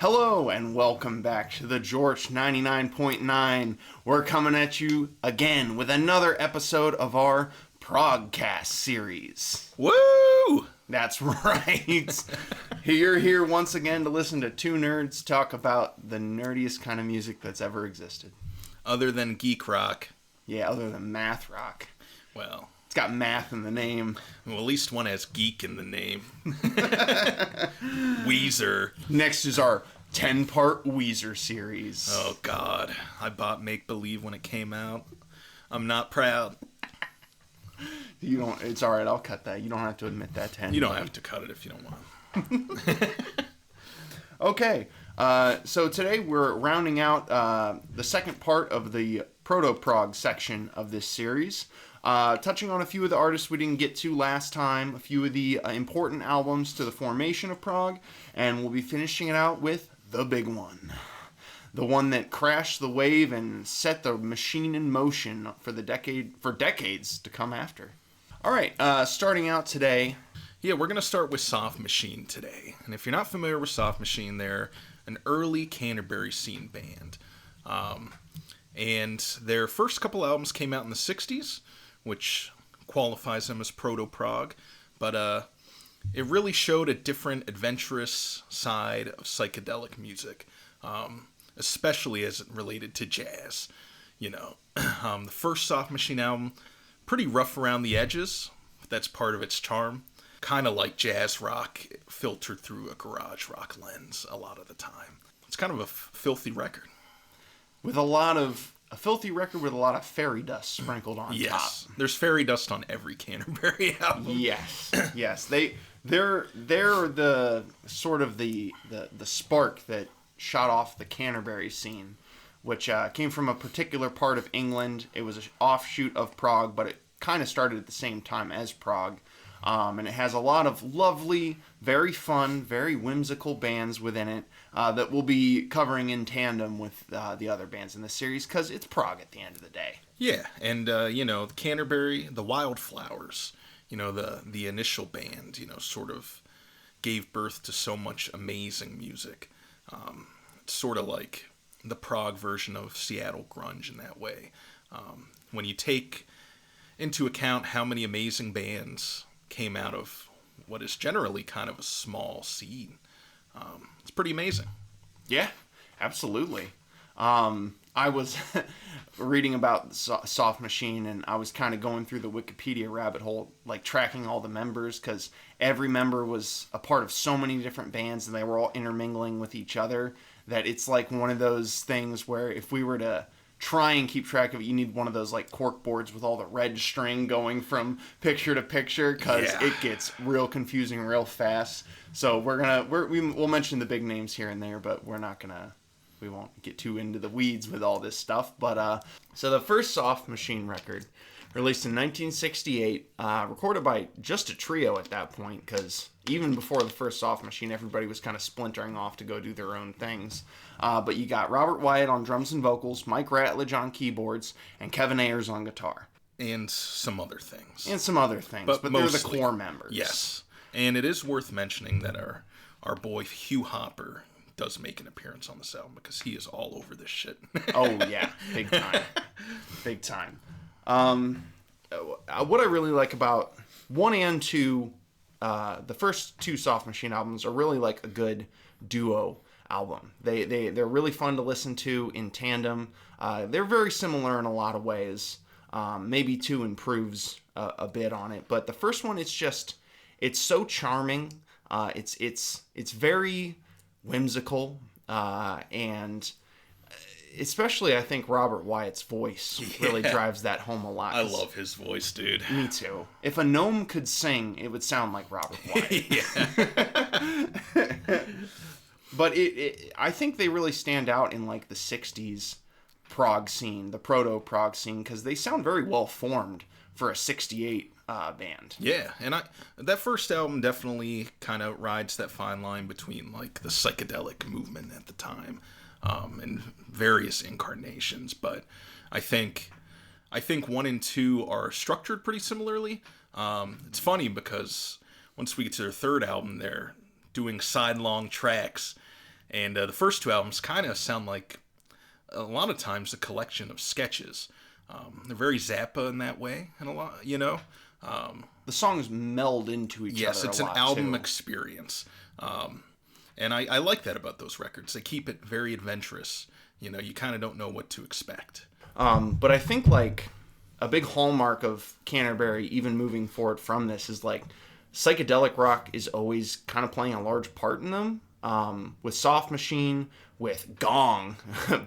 Hello and welcome back to the George 99.9. We're coming at you again with another episode of our Progcast series. Woo! That's right. You're here once again to listen to two nerds talk about the nerdiest kind of music that's ever existed. Other than geek rock. Yeah, other than math rock. Well, it's got math in the name. Well, at least one has geek in the name. Weezer. Next is our 10-part Weezer series. Oh, God. I bought Make Believe when it came out. I'm not proud. You don't. It's all right. I'll cut that. You don't have to admit that to anyone. You don't have to cut it if you don't want. Okay. So today we're rounding out the second part of the proto-prog section of this series, touching on a few of the artists we didn't get to last time, a few of the important albums to the formation of prog, and we'll be finishing it out with the big one. The one that crashed the wave and set the machine in motion for decades to come after. All right, starting out today. Yeah, we're going to start with Soft Machine today. And if you're not familiar with Soft Machine, they're an early Canterbury scene band. And their first couple albums came out in the 60s, which qualifies them as proto-prog. But it really showed a different, adventurous side of psychedelic music, especially as it related to jazz. You know, the first Soft Machine album, pretty rough around the edges. That's part of its charm. Kind of like jazz rock filtered through a garage rock lens a lot of the time. It's kind of a filthy record. With a filthy record with a lot of fairy dust sprinkled on top. Yes, there's fairy dust on every Canterbury album. Yes, yes. They're the sort of the spark that shot off the Canterbury scene, which came from a particular part of England. It was an offshoot of prog, but it kind of started at the same time as prog. And it has a lot of lovely, very fun, very whimsical bands within it that we'll be covering in tandem with the other bands in this series, because it's prog at the end of the day. Yeah, and, the Canterbury, the Wildflowers, the initial band, sort of gave birth to so much amazing music. It's sort of like the prog version of Seattle grunge in that way. When you take into account how many amazing bands came out of what is generally kind of a small scene. It's pretty amazing. Yeah, absolutely. I was reading about Soft Machine, and I was kind of going through the Wikipedia rabbit hole, like tracking all the members, because every member was a part of so many different bands, and they were all intermingling with each other, that it's like one of those things where if we were to try and keep track of it, you need one of those like cork boards with all the red string going from picture to picture, because it gets real confusing real fast. So we'll mention the big names here and there, but we won't get too into the weeds with all this stuff. But so the first Soft Machine record, released in 1968, recorded by just a trio at that point, because even before the first Soft Machine, everybody was kind of splintering off to go do their own things. But you got Robert Wyatt on drums and vocals, Mike Ratledge on keyboards, and Kevin Ayers on guitar. And some other things. But they're the core members. Yes. And it is worth mentioning that our boy Hugh Hopper does make an appearance on this album, because he is all over this shit. Oh, yeah. Big time. Big time. What I really like about 1 and 2, the first two Soft Machine albums are really like a good duo album. They're really fun to listen to in tandem. They're very similar in a lot of ways. Maybe 2 improves a bit on it, but the first one, it's so charming. It's very whimsical, and especially I think Robert Wyatt's voice really drives that home a lot. I love his voice, dude. Me too. If a gnome could sing, it would sound like Robert Wyatt. But I think they really stand out in like the 60s prog scene, the proto-prog scene, because they sound very well formed for a 68 band. Yeah, and that first album definitely kind of rides that fine line between like the psychedelic movement at the time, and various incarnations. But I think 1 and 2 are structured pretty similarly. It's funny because once we get to their third album, they're doing side-long tracks, And the first two albums kind of sound like, a lot of times, a collection of sketches. They're very Zappa in that way, and a lot, The songs meld into each other. Yes, it's a an lot, album too. experience. And I like that about those records. They keep it very adventurous. You kind of don't know what to expect. But I think, like, a big hallmark of Canterbury, even moving forward from this, is, like, psychedelic rock is always kind of playing a large part in them. With Soft Machine, with Gong,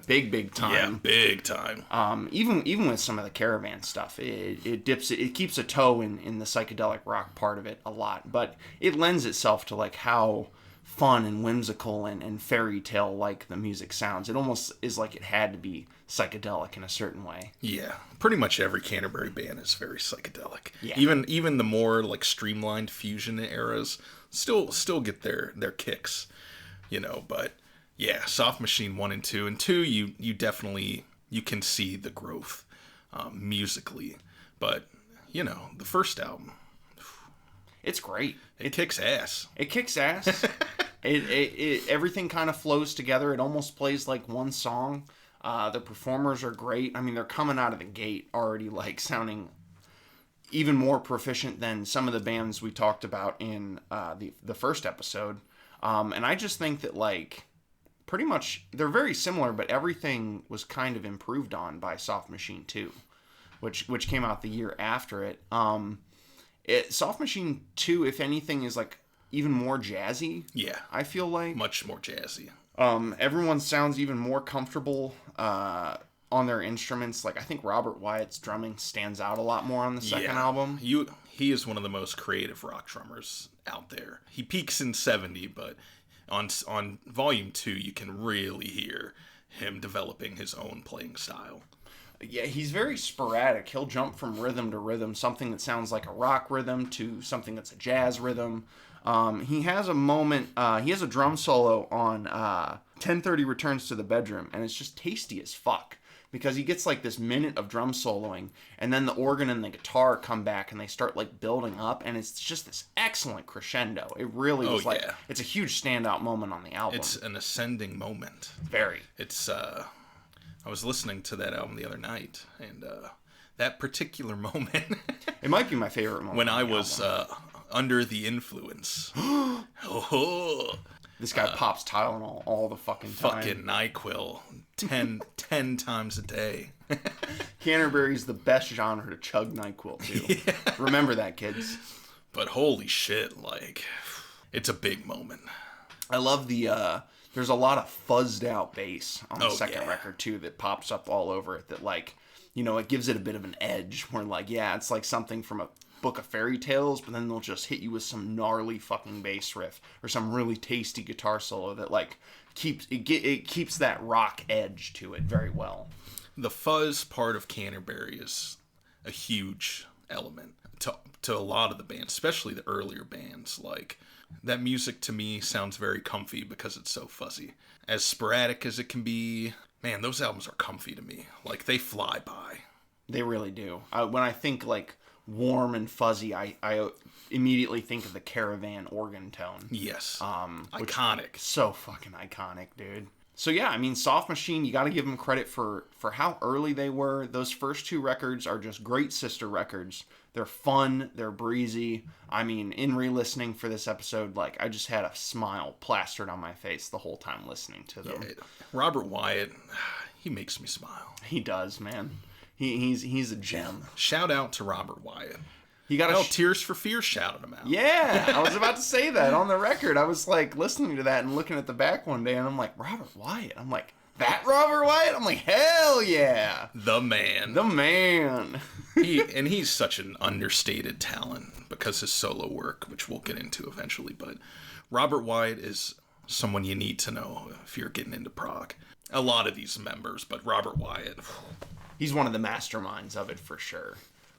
big time. Yeah, big time. Even with some of the Caravan stuff, it keeps a toe in the psychedelic rock part of it a lot, but it lends itself to like how fun and whimsical and fairy tale like the music sounds. It almost is like it had to be psychedelic in a certain way. Yeah, pretty much every Canterbury band is very psychedelic. Yeah. Even the more like streamlined fusion eras still get their kicks, but yeah, Soft Machine 1 and 2. And 2, you definitely, you can see the growth musically. But, the first album, It's great. it kicks ass. It kicks ass. Everything kind of flows together. It almost plays like one song. The performers are great. I mean, they're coming out of the gate already like sounding even more proficient than some of the bands we talked about in the first episode. And I just think that like pretty much they're very similar, but everything was kind of improved on by Soft Machine 2, which came out the year after it. Soft Machine 2, if anything, is like even more jazzy. Yeah. I feel like Much more jazzy. everyone sounds even more comfortable on their instruments. Like I think Robert Wyatt's drumming stands out a lot more on the second album. He is one of the most creative rock drummers out there. He peaks in 70, but on volume 2 you can really hear him developing his own playing style. Yeah, he's very sporadic. He'll jump from rhythm to rhythm, something that sounds like a rock rhythm to something that's a jazz rhythm. He has a moment, he has a drum solo on 10:30 Returns to the Bedroom, and it's just tasty as fuck. Because he gets like this minute of drum soloing, and then the organ and the guitar come back, and they start like building up, and it's just this excellent crescendo. It really was like, it's a huge standout moment on the album. It's an ascending moment. Very. It's, I was listening to that album the other night, and that particular moment... It might be my favorite moment. When I was under the influence. This guy pops Tylenol all the fucking time. Fucking NyQuil 10 times a day. Canterbury's the best genre to chug NyQuil to. Yeah. Remember that, kids. But holy shit, like, it's a big moment. I love the, there's a lot of fuzzed out bass on the second record, too, that pops up all over it that, like, it gives it a bit of an edge where, like, yeah, it's like something from a book of fairy tales, but then they'll just hit you with some gnarly fucking bass riff or some really tasty guitar solo that like keeps that rock edge to it very well. The fuzz part of Canterbury is a huge element to a lot of the bands, especially the earlier bands. Like that music to me sounds very comfy because it's so fuzzy. As sporadic as it can be, man, those albums are comfy to me. Like they fly by. They really do. When I think like warm and fuzzy, I immediately think of the Caravan organ tone. Yes. Iconic. So fucking iconic, dude. So yeah, I mean, Soft Machine, you got to give them credit for how early they were. Those first two records are just great sister records. They're fun. They're breezy. I mean, in re-listening for this episode, like, I just had a smile plastered on my face the whole time listening to them. Yeah, Robert Wyatt, he makes me smile. He does, man. He's a gem. Shout out to Robert Wyatt. He got Tears for Fears shouted him out. Yeah, I was about to say that on the record. I was like listening to that and looking at the back one day, and I'm like, Robert Wyatt. I'm like, that Robert Wyatt? I'm like, hell yeah. The man. The man. He's such an understated talent because his solo work, which we'll get into eventually. But Robert Wyatt is someone you need to know if you're getting into prog. A lot of these members, but Robert Wyatt. He's one of the masterminds of it for sure.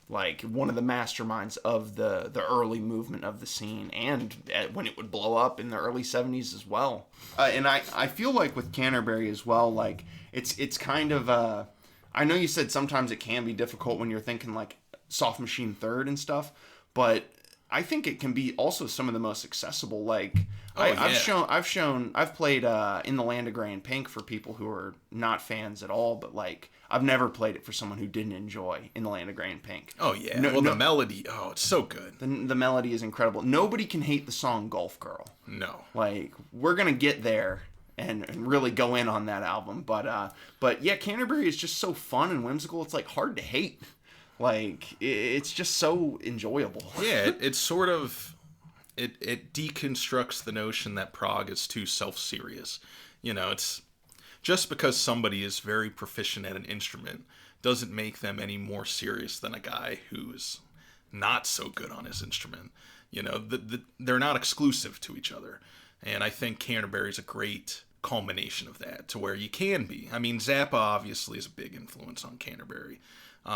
Like, one of the masterminds of the early movement of the scene, and when it would blow up in the early 70s as well. And I feel like with Canterbury as well, like, it's kind of, I know you said sometimes it can be difficult when you're thinking, like, Soft Machine third and stuff, but I think it can be also some of the most accessible. Like I've played In the Land of Grey and Pink for people who are not fans at all, but like I've never played it for someone who didn't enjoy In the Land of Grey and Pink. Oh yeah, the melody, it's so good. The melody is incredible. Nobody can hate the song Golf Girl. No, like we're gonna get there and really go in on that album, but yeah, Canterbury is just so fun and whimsical. It's like hard to hate. Like, it's just so enjoyable. Yeah, it's sort of... It deconstructs the notion that prog is too self-serious. You know, it's... Just because somebody is very proficient at an instrument doesn't make them any more serious than a guy who's not so good on his instrument. You know, they're not exclusive to each other. And I think Canterbury's a great culmination of that, to where you can be. I mean, Zappa obviously is a big influence on Canterbury.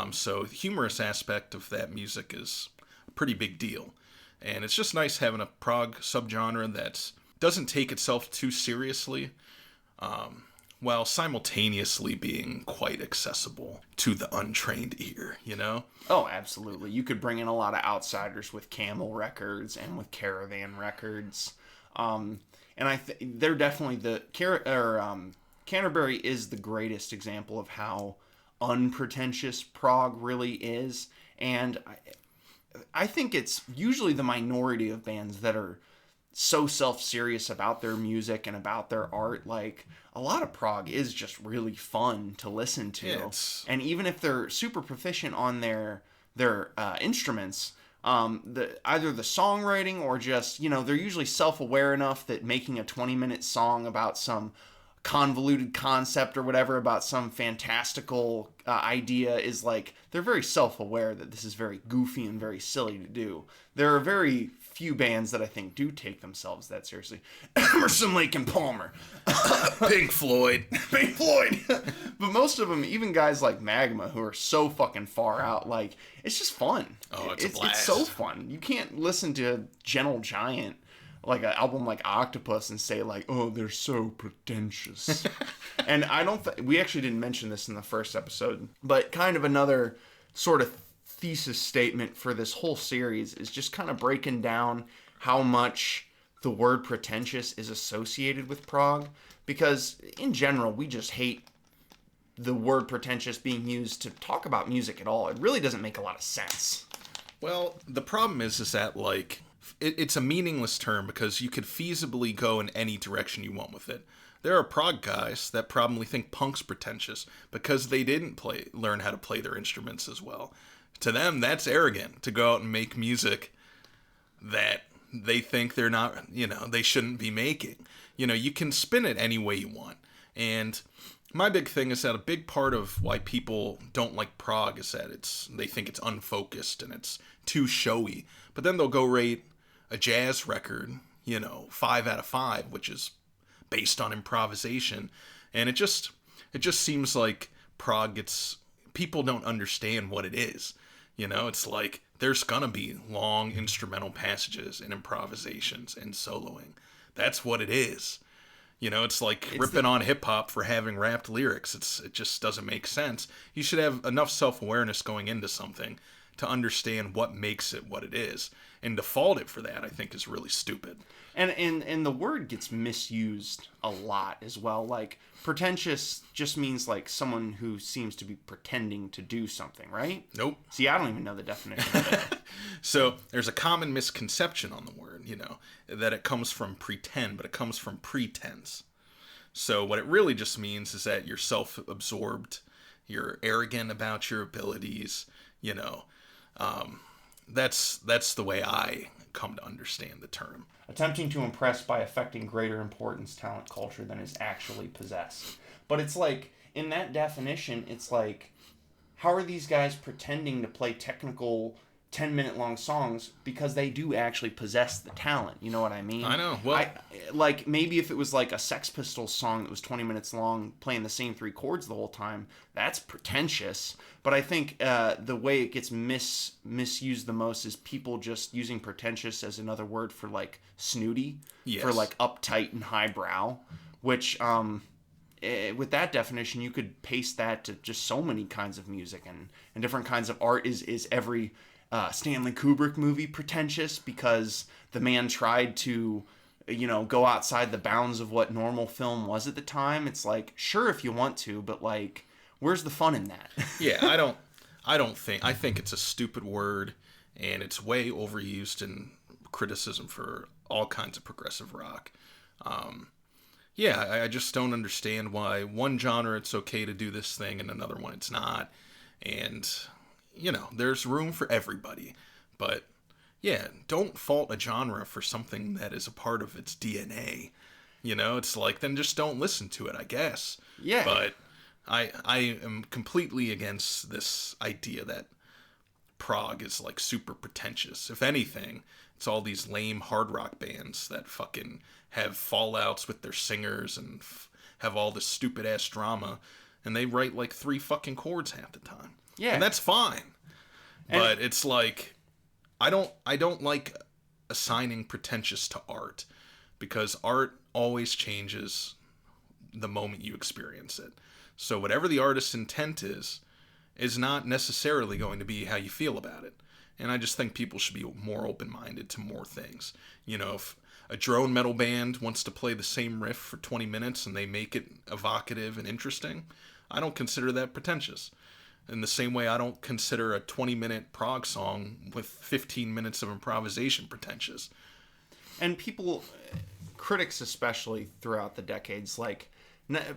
So the humorous aspect of that music is a pretty big deal. And it's just nice having a prog subgenre that doesn't take itself too seriously, while simultaneously being quite accessible to the untrained ear, you know? Oh, absolutely. You could bring in a lot of outsiders with Camel Records and with Caravan Records. And they're definitely Canterbury is the greatest example of how unpretentious prog really is, and I think it's usually the minority of bands that are so self-serious about their music and about their art. Like, a lot of prog is just really fun to listen to, and even if they're super proficient on their instruments, either the songwriting or just, you know, they're usually self-aware enough that making a 20-minute song about some convoluted concept or whatever, about some fantastical idea, is like, they're very self-aware that this is very goofy and very silly to do. There are very few bands that I think do take themselves that seriously. Emerson, Lake and Palmer. Pink Floyd. But most of them, even guys like Magma, who are so fucking far out, like, it's just fun. Oh, it's a blast. It's so fun. You can't listen to Gentle Giant, like an album like Octopus, and say like, oh, they're so pretentious. And I don't we actually didn't mention this in the first episode, but kind of another sort of thesis statement for this whole series is just kind of breaking down how much the word pretentious is associated with prog, because in general we just hate the word pretentious being used to talk about music at all. It really doesn't make a lot of sense. Well, the problem is that, like, it's a meaningless term because you could feasibly go in any direction you want with it. There are prog guys that probably think punk's pretentious because they didn't learn how to play their instruments as well. To them, that's arrogant to go out and make music that they think they're not, you know, they shouldn't be making. You know, you can spin it any way you want. And my big thing is that a big part of why people don't like prog is that they think it's unfocused and it's too showy. But then they'll go rate a jazz record, you know, 5 out of 5, which is based on improvisation, and it just seems like prog people don't understand what it is. You know, it's like there's gonna be long instrumental passages and improvisations and soloing. That's what it is. You know, it's like ripping on hip hop for having rapped lyrics. It just doesn't make sense. You should have enough self-awareness going into something to understand what makes it what it is. And to fault it for that, I think, is really stupid. And the word gets misused a lot as well. Like, pretentious just means like someone who seems to be pretending to do something, right? Nope. See, I don't even know the definition of it. So there's a common misconception on the word, you know, that it comes from pretend, but it comes from pretense. So what it really just means is that you're self-absorbed, you're arrogant about your abilities, you know. That's the way I come to understand the term. Attempting to impress by affecting greater importance, talent, culture than is actually possessed. But it's like, in that definition, it's like, how are these guys pretending to play technical 10-minute long songs because they do actually possess the talent? You know what I mean? I know. Well, like, maybe if it was like a Sex Pistols song that was 20 minutes long, playing the same 3 chords the whole time, that's pretentious. But I think the way it gets misused the most is people just using pretentious as another word for like snooty, for like uptight and highbrow, which with that definition, you could paste that to just so many kinds of music and different kinds of art. Is every Stanley Kubrick movie pretentious because the man tried to, go outside the bounds of what normal film was at the time. It's like, sure, if you want to, but like, where's the fun in that? Yeah, I think it's a stupid word, and it's way overused in criticism for all kinds of progressive rock. I just don't understand why one genre it's okay to do this thing and another one it's not. And, there's room for everybody. But, yeah, don't fault a genre for something that is a part of its DNA. It's like, then just don't listen to it, I guess. Yeah. But I am completely against this idea that prog is, like, super pretentious. If anything, it's all these lame hard rock bands that fucking have fallouts with their singers and have all this stupid ass drama, and they write like 3 fucking chords half the time. Yeah, and that's fine. But it's like, I don't like assigning pretentious to art, because art always changes the moment you experience it. So whatever the artist's intent is not necessarily going to be how you feel about it. And I just think people should be more open-minded to more things. If a drone metal band wants to play the same riff for 20 minutes and they make it evocative and interesting, I don't consider that pretentious. In the same way, I don't consider a 20-minute prog song with 15 minutes of improvisation pretentious. And critics especially throughout the decades, like,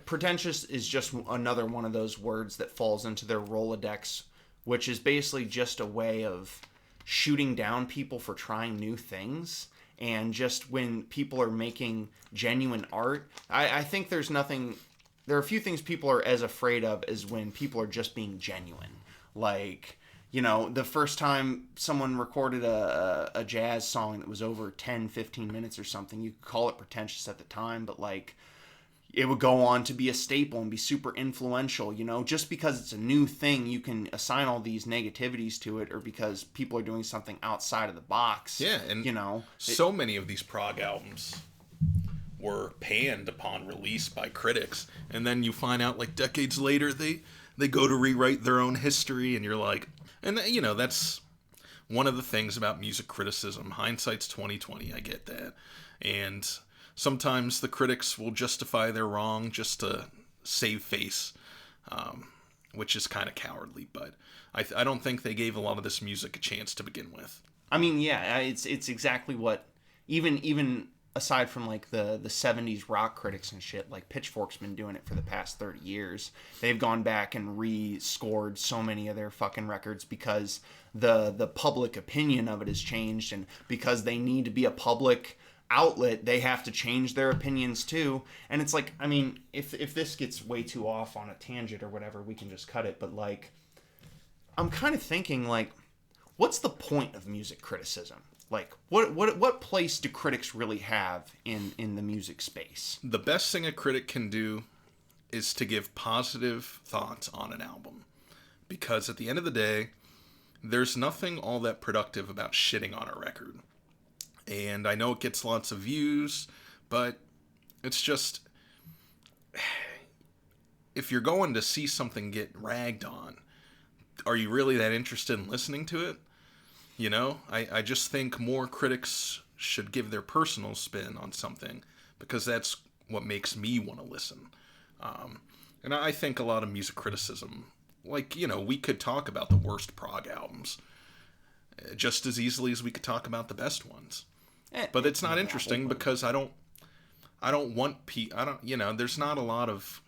pretentious is just another one of those words that falls into their Rolodex, which is basically just a way of shooting down people for trying new things. And just when people are making genuine art, I think there are a few things people are as afraid of as when people are just being genuine. Like, the first time someone recorded a jazz song that was over 10, 15 minutes or something, you could call it pretentious at the time, but like, it would go on to be a staple and be super influential. Just because it's a new thing, you can assign all these negativities to it, or because people are doing something outside of the box. Yeah, and so many of these prog albums were panned upon release by critics, and then you find out like decades later they go to rewrite their own history, and you're like, and that's one of the things about music criticism. Hindsight's 20/20. I get that, and sometimes the critics will justify their wrong just to save face, which is kind of cowardly. But I don't think they gave a lot of this music a chance to begin with. I mean, yeah, it's exactly what even aside from like the 70s rock critics and shit, like Pitchfork's been doing it for the past 30 years. They've gone back and re-scored so many of their fucking records because the public opinion of it has changed, and because they need to be a public outlet, they have to change their opinions too. And it's like, I mean, if this gets way too off on a tangent or whatever, we can just cut it. But like, I'm kind of thinking like, what's the point of music criticism? Like, what place do critics really have in the music space? The best thing a critic can do is to give positive thoughts on an album. Because at the end of the day, there's nothing all that productive about shitting on a record. And I know it gets lots of views, but it's just, if you're going to see something get ragged on, are you really that interested in listening to it? I just think more critics should give their personal spin on something, because that's what makes me want to listen. And I think a lot of music criticism, like, we could talk about the worst prog albums just as easily as we could talk about the best ones. But it's not interesting because I don't want there's not a lot of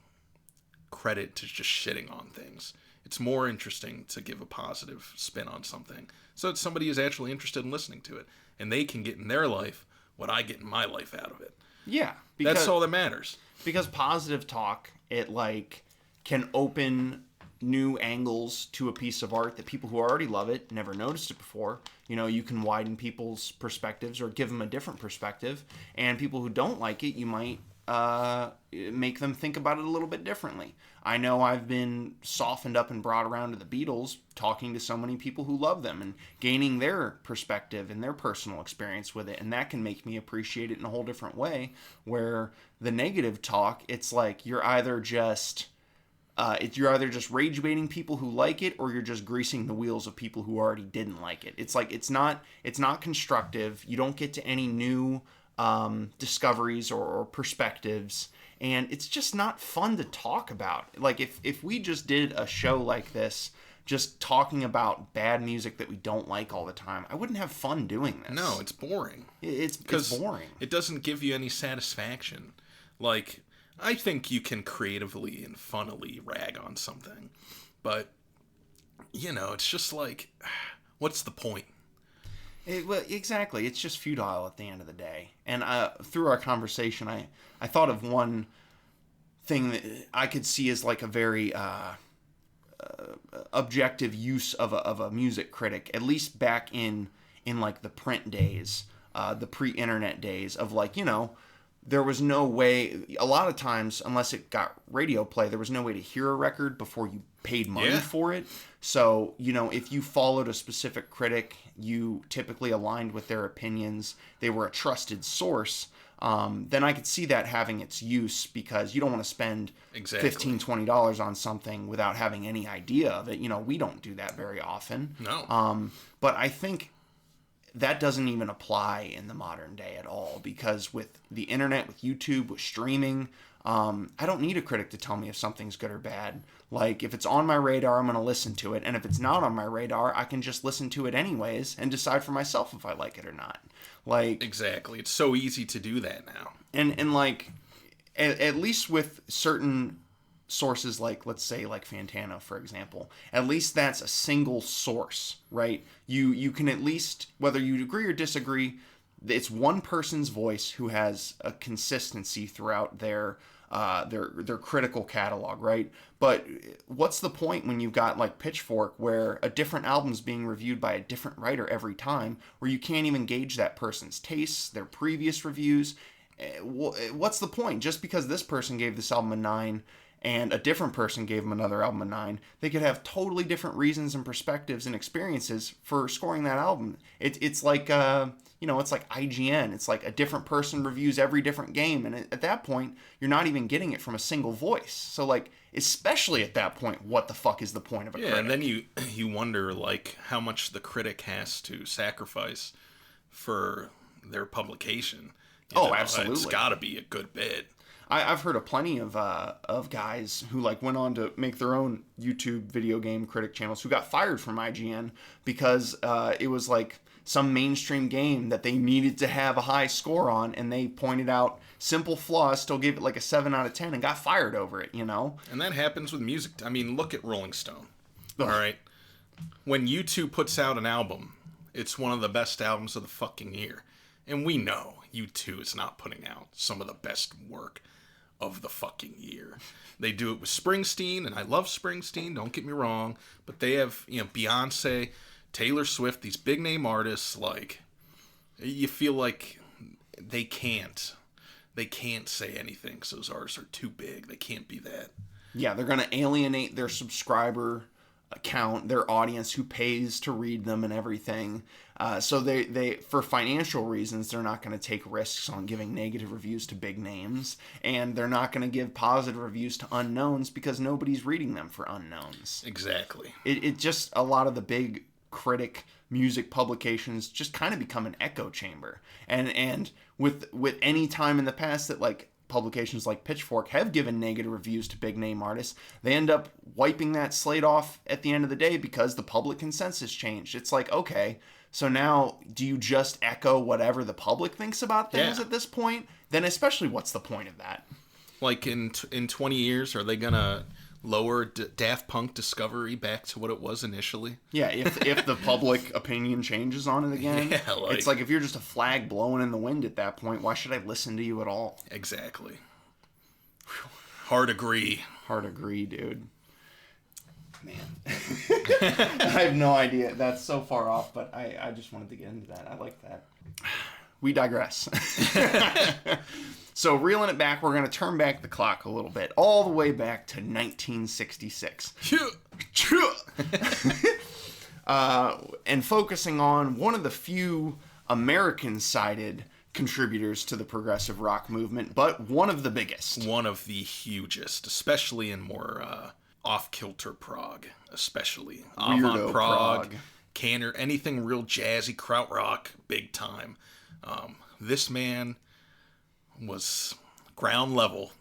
credit to just shitting on things. It's more interesting to give a positive spin on something, so that somebody is actually interested in listening to it, and they can get in their life what I get in my life out of it. Yeah, that's all that matters. Because positive talk, it like can open new angles to a piece of art that people who already love it never noticed it before. You can widen people's perspectives or give them a different perspective, and people who don't like it, you might make them think about it a little bit differently. I know I've been softened up and brought around to the Beatles talking to so many people who love them and gaining their perspective and their personal experience with it, and that can make me appreciate it in a whole different way, where the negative talk, it's like you're either just you're either just rage baiting people who like it, or you're just greasing the wheels of people who already didn't like it. It's like it's not constructive. You don't get to any new discoveries or perspectives, and it's just not fun to talk about. Like if we just did a show like this, just talking about bad music that we don't like all the time, I wouldn't have fun doing this. No, it's boring. It's boring. It doesn't give you any satisfaction. Like, I think you can creatively and funnily rag on something, but, you know, it's just like, what's the point? Well, exactly. It's just futile at the end of the day. And through our conversation, I thought of one thing that I could see as like a very objective use of a music critic, at least back in like the print days, the pre-internet days of, like, you know, there was no way, a lot of times, unless it got radio play, there was no way to hear a record before you paid money for it. So, you know, if you followed a specific critic, you typically aligned with their opinions, they were a trusted source, then I could see that having its use, because you don't want to spend $15, $20 on something without having any idea of it. You know, we don't do that very often. No. But I think that doesn't even apply in the modern day at all, because with the internet, with YouTube, with streaming, I don't need a critic to tell me if something's good or bad. Like, if it's on my radar, I'm going to listen to it. And if it's not on my radar, I can just listen to it anyways and decide for myself if I like it or not. Like, exactly. It's so easy to do that now. And like, at least with certain sources, like, let's say, like Fantano, for example, at least that's a single source, right? You can at least, whether you agree or disagree, it's one person's voice who has a consistency throughout their critical catalog, right? But what's the point when you've got like Pitchfork, where a different album's being reviewed by a different writer every time, where you can't even gauge that person's tastes, their previous reviews? What's the point? Just because this person gave this album a 9 and a different person gave them another album a 9, they could have totally different reasons and perspectives and experiences for scoring that album. It's like, you know, it's like IGN. It's like a different person reviews every different game. And at that point, you're not even getting it from a single voice. So, like, especially at that point, what the fuck is the point of a critic? Yeah, and then you wonder, like, how much the critic has to sacrifice for their publication. You know, absolutely. It's got to be a good bit. I've heard of plenty of guys who, like, went on to make their own YouTube video game critic channels who got fired from IGN because it was like some mainstream game that they needed to have a high score on, and they pointed out simple flaws, still gave it like a 7 out of 10, and got fired over it, you know? And that happens with music. I mean, look at Rolling Stone. All right? When U2 puts out an album, it's one of the best albums of the fucking year. And we know U2 is not putting out some of the best work of the fucking year. They do it with Springsteen, and I love Springsteen, don't get me wrong, but they have, you know, Beyonce, Taylor Swift, these big name artists, like, you feel like they can't say anything because those artists are too big. They can't be that. Yeah, they're going to alienate their subscriber account, their audience who pays to read them and everything. So they for financial reasons, they're not going to take risks on giving negative reviews to big names, and they're not going to give positive reviews to unknowns because nobody's reading them for unknowns. Exactly. It just, a lot of the big critic music publications just kind of become an echo chamber. And with any time in the past that, like, publications like Pitchfork have given negative reviews to big name artists, they end up wiping that slate off at the end of the day because the public consensus changed. It's like, okay, so now do you just echo whatever the public thinks about things at this point? Then especially, what's the point of that? Like, in 20 years, are they gonna lower Daft Punk Discovery back to what it was initially? Yeah, if the public opinion changes on it again. Yeah, like, it's like, if you're just a flag blowing in the wind at that point, why should I listen to you at all? Exactly. Hard agree, dude. Man. I have no idea. That's so far off, but I just wanted to get into that. I like that. We digress. So, reeling it back, we're going to turn back the clock a little bit, all the way back to 1966. And focusing on one of the few American-sided contributors to the progressive rock movement, but one of the biggest. One of the hugest, especially in more off-kilter prog, especially. Weirdo Avant prog. Canner, anything real jazzy, krautrock, big time. This man was ground level.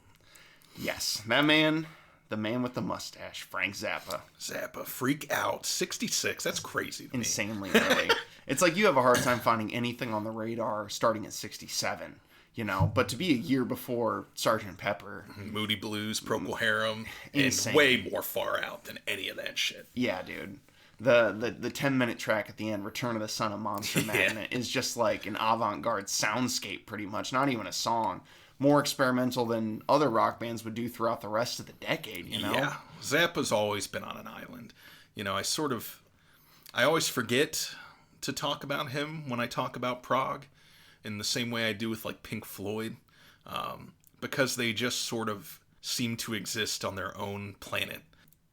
Yes, that man, the man with the mustache, Frank Zappa. Zappa, freak out. 66, that's crazy to me. Insanely early. It's like you have a hard time finding anything on the radar starting at 67, you know, but to be a year before Sgt. Pepper. Moody Blues, Procol Harum, Insane. and way more far out than any of that shit. Yeah, dude. The 10-minute track at the end, Return of the Son of Monster Magnet, is just like an avant-garde soundscape pretty much, not even a song. More experimental than other rock bands would do throughout the rest of the decade, you know? Yeah, Zappa's always been on an island. You know, I always forget to talk about him when I talk about prog, in the same way I do with, like, Pink Floyd, because they just sort of seem to exist on their own planet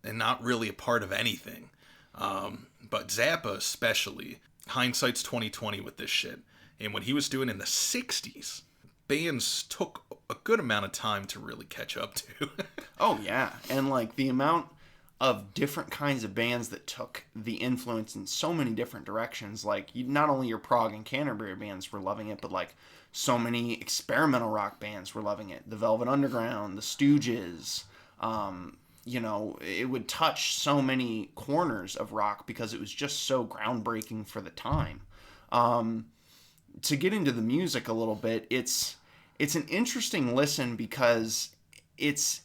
and not really a part of anything. But Zappa especially, hindsight's 2020 with this shit. And what he was doing in the 60s, bands took a good amount of time to really catch up to. Oh, yeah. And, like, the amount of different kinds of bands that took the influence in so many different directions. Like, not only your prog and Canterbury bands were loving it, but, like, so many experimental rock bands were loving it. The Velvet Underground, the Stooges, you know, it would touch so many corners of rock because it was just so groundbreaking for the time. To get into the music a little bit, it's an interesting listen because it's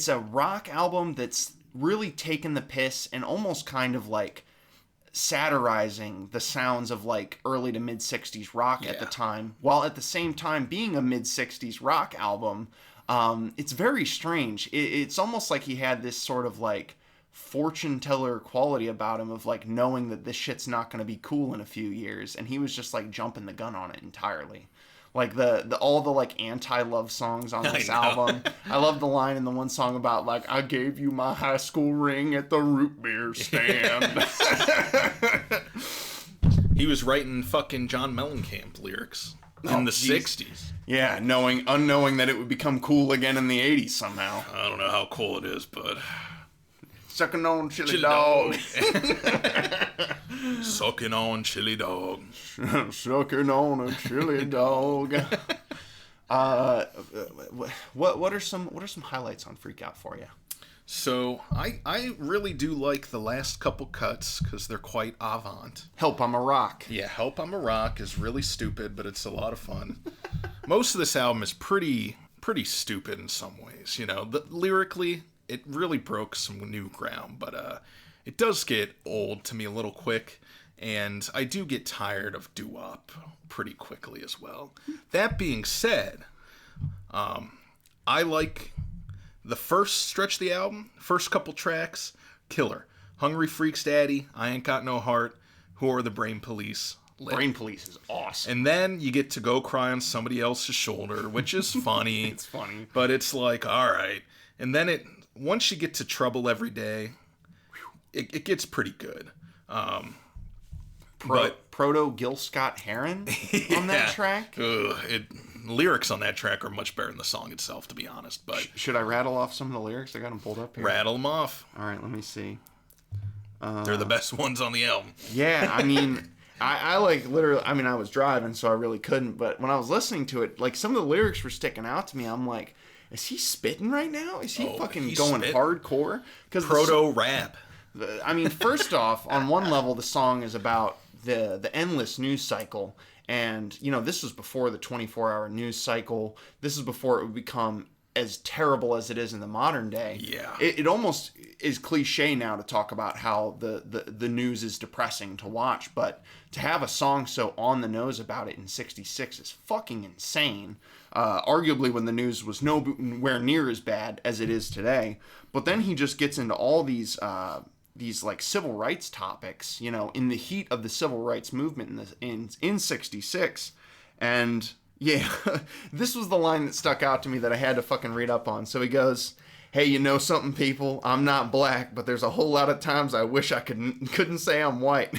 a rock album that's really taken the piss and almost kind of like satirizing the sounds of like early to mid 60s rock at the time, while at the same time being a mid 60s rock album. It's very strange. It's almost like he had this sort of like fortune teller quality about him of like knowing that this shit's not going to be cool in a few years, and he was just like jumping the gun on it entirely. Like the all the like anti-love songs on this album. I love the line in the one song about like, I gave you my high school ring at the root beer stand. He was writing fucking John Mellencamp lyrics in the 60s. Yeah, unknowing that it would become cool again in the 80s somehow. I don't know how cool it is, but sucking on chili dog. Sucking on chili dog. Sucking on a chili dog. What are some highlights on Freak Out for you? So I really do like the last couple cuts because they're quite avant. Help, I'm a Rock. Yeah, Help, I'm a Rock is really stupid, but it's a lot of fun. Most of this album is pretty stupid in some ways. You know, lyrically, it really broke some new ground, but it does get old to me a little quick, and I do get tired of doo-wop pretty quickly as well. That being said, I like the first stretch of the album, first couple tracks, killer. Hungry Freaks Daddy, I Ain't Got No Heart, Who Are the Brain Police? Lit. Brain Police is awesome. And then you get to Go Cry on Somebody Else's Shoulder, which is funny. It's funny. But it's like, all right. And then once you get to Trouble Every Day, it gets pretty good. Proto Gil Scott Heron on that track? Lyrics on that track are much better than the song itself, to be honest. But should I rattle off some of the lyrics? I got them pulled up here. Rattle them off. All right, let me see. They're the best ones on the album. Yeah, I mean, I like literally, I mean, I was driving, so I really couldn't. But when I was listening to it, like some of the lyrics were sticking out to me. I'm like, is he spitting right now? Is he going hardcore? Proto rap. I mean, first off, on one level, the song is about the endless news cycle. And, you know, this was before the 24-hour news cycle. This is before it would become as terrible as it is in the modern day. Yeah. It almost is cliche now to talk about how the news is depressing to watch. But to have a song so on the nose about it in 66 is fucking insane. Arguably when the news was nowhere near as bad as it is today. But then he just gets into all these like civil rights topics, you know, in the heat of the civil rights movement in 66. And yeah, this was the line that stuck out to me that I had to fucking read up on. So he goes, hey, you know something, people? I'm not black, but there's a whole lot of times I wish I couldn't say I'm white.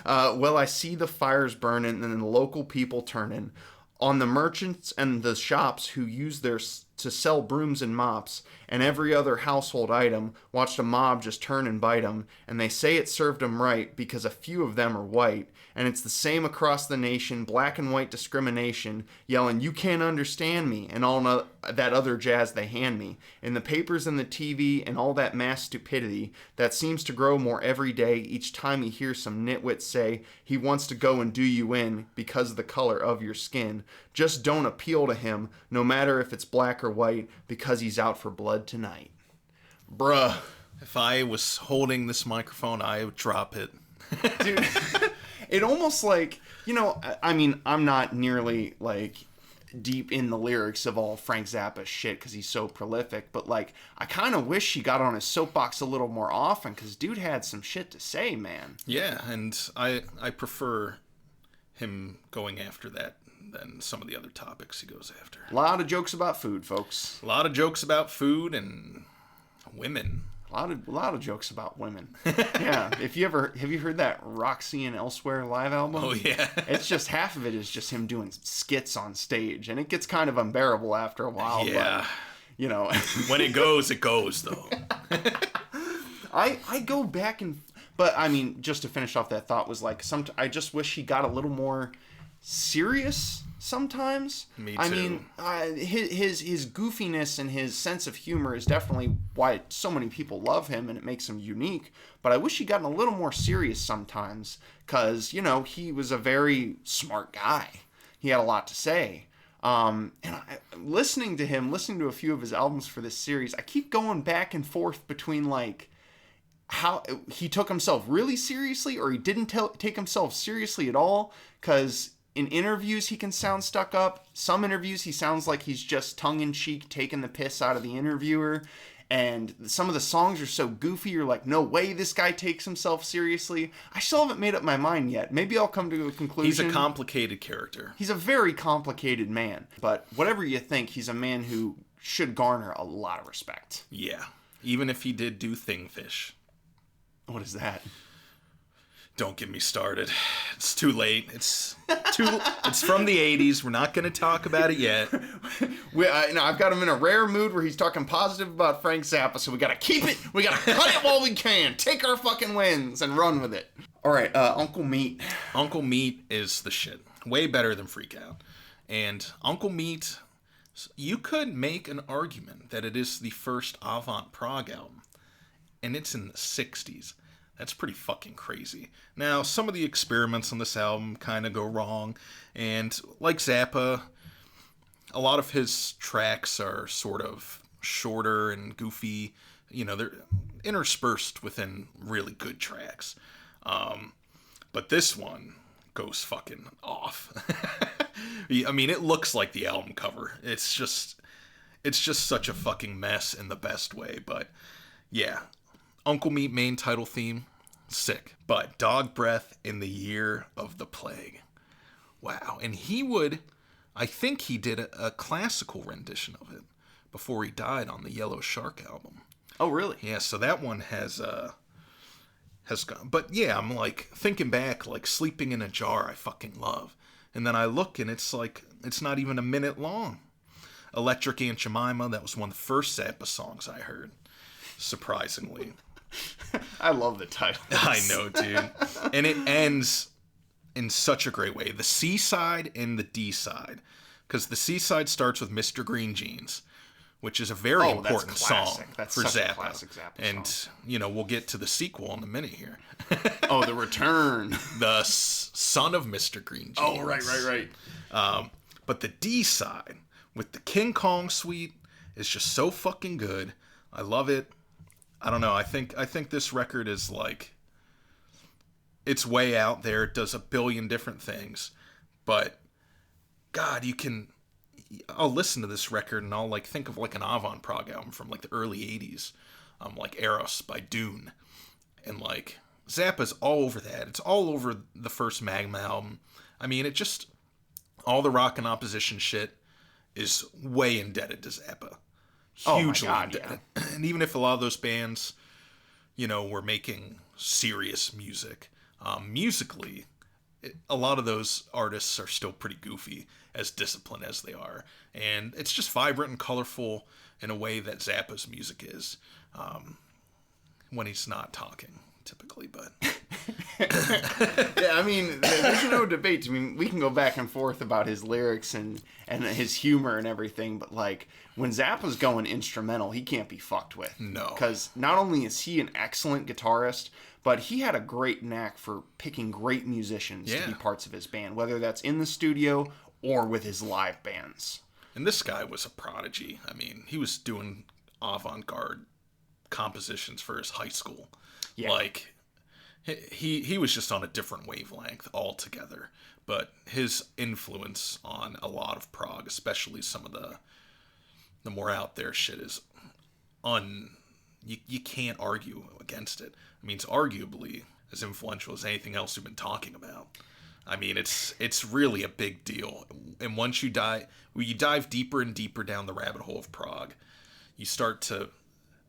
Well, I see the fires burning and the local people turning on the merchants and the shops who use their to sell brooms and mops, and every other household item, watched a mob just turn and bite 'em, and they say it served 'em right because a few of them are white, and it's the same across the nation, black and white discrimination, yelling, "You can't understand me," and all that other jazz they hand me, in the papers and the TV, and all that mass stupidity that seems to grow more every day each time you hear some nitwit say he wants to go and do you in because of the color of your skin. Just don't appeal to him, no matter if it's black or white, because he's out for blood tonight. Bruh. If I was holding this microphone, I would drop it. Dude, it almost like, I mean, I'm not nearly, like, deep in the lyrics of all Frank Zappa's shit because he's so prolific, but, like, I kind of wish he got on his soapbox a little more often because dude had some shit to say, man. Yeah, and I prefer him going after that than some of the other topics he goes after. A lot of jokes about food, folks. A lot of jokes about food and women. A lot of jokes about women. Yeah. Have you heard that Roxy and Elsewhere live album? Oh yeah. It's just half of it is just him doing skits on stage, and it gets kind of unbearable after a while. Yeah. But, when it goes though. I go back but I mean, just to finish off that thought was like I just wish he got a little more serious sometimes. Me too. I mean, his goofiness and his sense of humor is definitely why so many people love him and it makes him unique. But I wish he gotten a little more serious sometimes because, he was a very smart guy. He had a lot to say. Listening to a few of his albums for this series, I keep going back and forth between like how he took himself really seriously or he didn't take himself seriously at all, because in interviews he can sound stuck up. Some interviews he sounds like he's just tongue-in-cheek taking the piss out of the interviewer, and some of the songs are so goofy you're like, no way this guy takes himself seriously. I still haven't made up my mind yet. Maybe I'll come to a conclusion. He's a complicated character. He's a very complicated man, but whatever you think, he's a man who should garner a lot of respect. Yeah, even if he did do Thingfish. What is that? Don't get me started. It's too late. It's from the 80s. We're not going to talk about it yet. I've got him in a rare mood where he's talking positive about Frank Zappa, so we got to keep it. We got to cut it while we can. Take our fucking wins and run with it. All right, Uncle Meat. Uncle Meat is the shit. Way better than Freak Out. And Uncle Meat, you could make an argument that it is the first avant prog album. And it's in the 60s. That's pretty fucking crazy. Now, some of the experiments on this album kind of go wrong, and like Zappa, a lot of his tracks are sort of shorter and goofy. They're interspersed within really good tracks. But this one goes fucking off. I mean, it looks like the album cover. It's just such a fucking mess in the best way, but yeah. Uncle Meat main title theme, sick. But Dog Breath in the Year of the Plague. Wow. And I think he did a classical rendition of it before he died on the Yellow Shark album. Oh, really? Yeah, so that one has gone. But yeah, I'm like thinking back, like Sleeping in a Jar I fucking love. And then I look and it's like, it's not even a minute long. Electric Aunt Jemima, that was one of the first Zappa songs I heard. Surprisingly. I love the title. I know, dude. And it ends in such a great way. The C side and the D side. Because the C side starts with Mr. Green Jeans, which is a very important song for Zappa. Classic Zappa and, song. We'll get to the sequel in a minute here. Oh, The Return. The son of Mr. Green Jeans. Oh, right. But the D side with the King Kong suite is just so fucking good. I love it. I don't know. I think this record is like, it's way out there. It does a billion different things, but God, I'll listen to this record and I'll like think of like an avant prog album from like the early 80s, like Eros by Dune, and like Zappa's all over that. It's all over the first Magma album. I mean, all the Rock and Opposition shit is way indebted to Zappa. Hugely indebted. Yeah. And even if a lot of those bands, were making serious music, musically, a lot of those artists are still pretty goofy, as disciplined as they are. And it's just vibrant and colorful in a way that Zappa's music is, when he's not talking, typically. But yeah, I mean, there's no debate. I mean, we can go back and forth about his lyrics and his humor and everything, but like when Zappa's going instrumental, he can't be fucked with. No. Because not only is he an excellent guitarist, but he had a great knack for picking great musicians to be parts of his band, whether that's in the studio or with his live bands. And this guy was a prodigy. I mean, he was doing avant-garde compositions for his high school. Yeah. Like, he was just on a different wavelength altogether. But his influence on a lot of prog, especially some of the more out there shit, is you can't argue against it. I mean, it's arguably as influential as anything else we've been talking about. I mean, it's really a big deal. And once you dive deeper and deeper down the rabbit hole of prog, you start to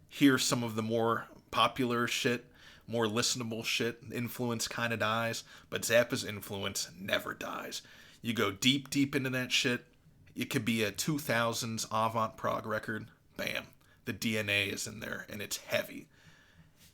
hear some of the more popular shit, more listenable shit. Influence kind of dies, but Zappa's influence never dies. You go deep into that shit. It could be a 2000s avant prog record. Bam. The DNA is in there, and it's heavy.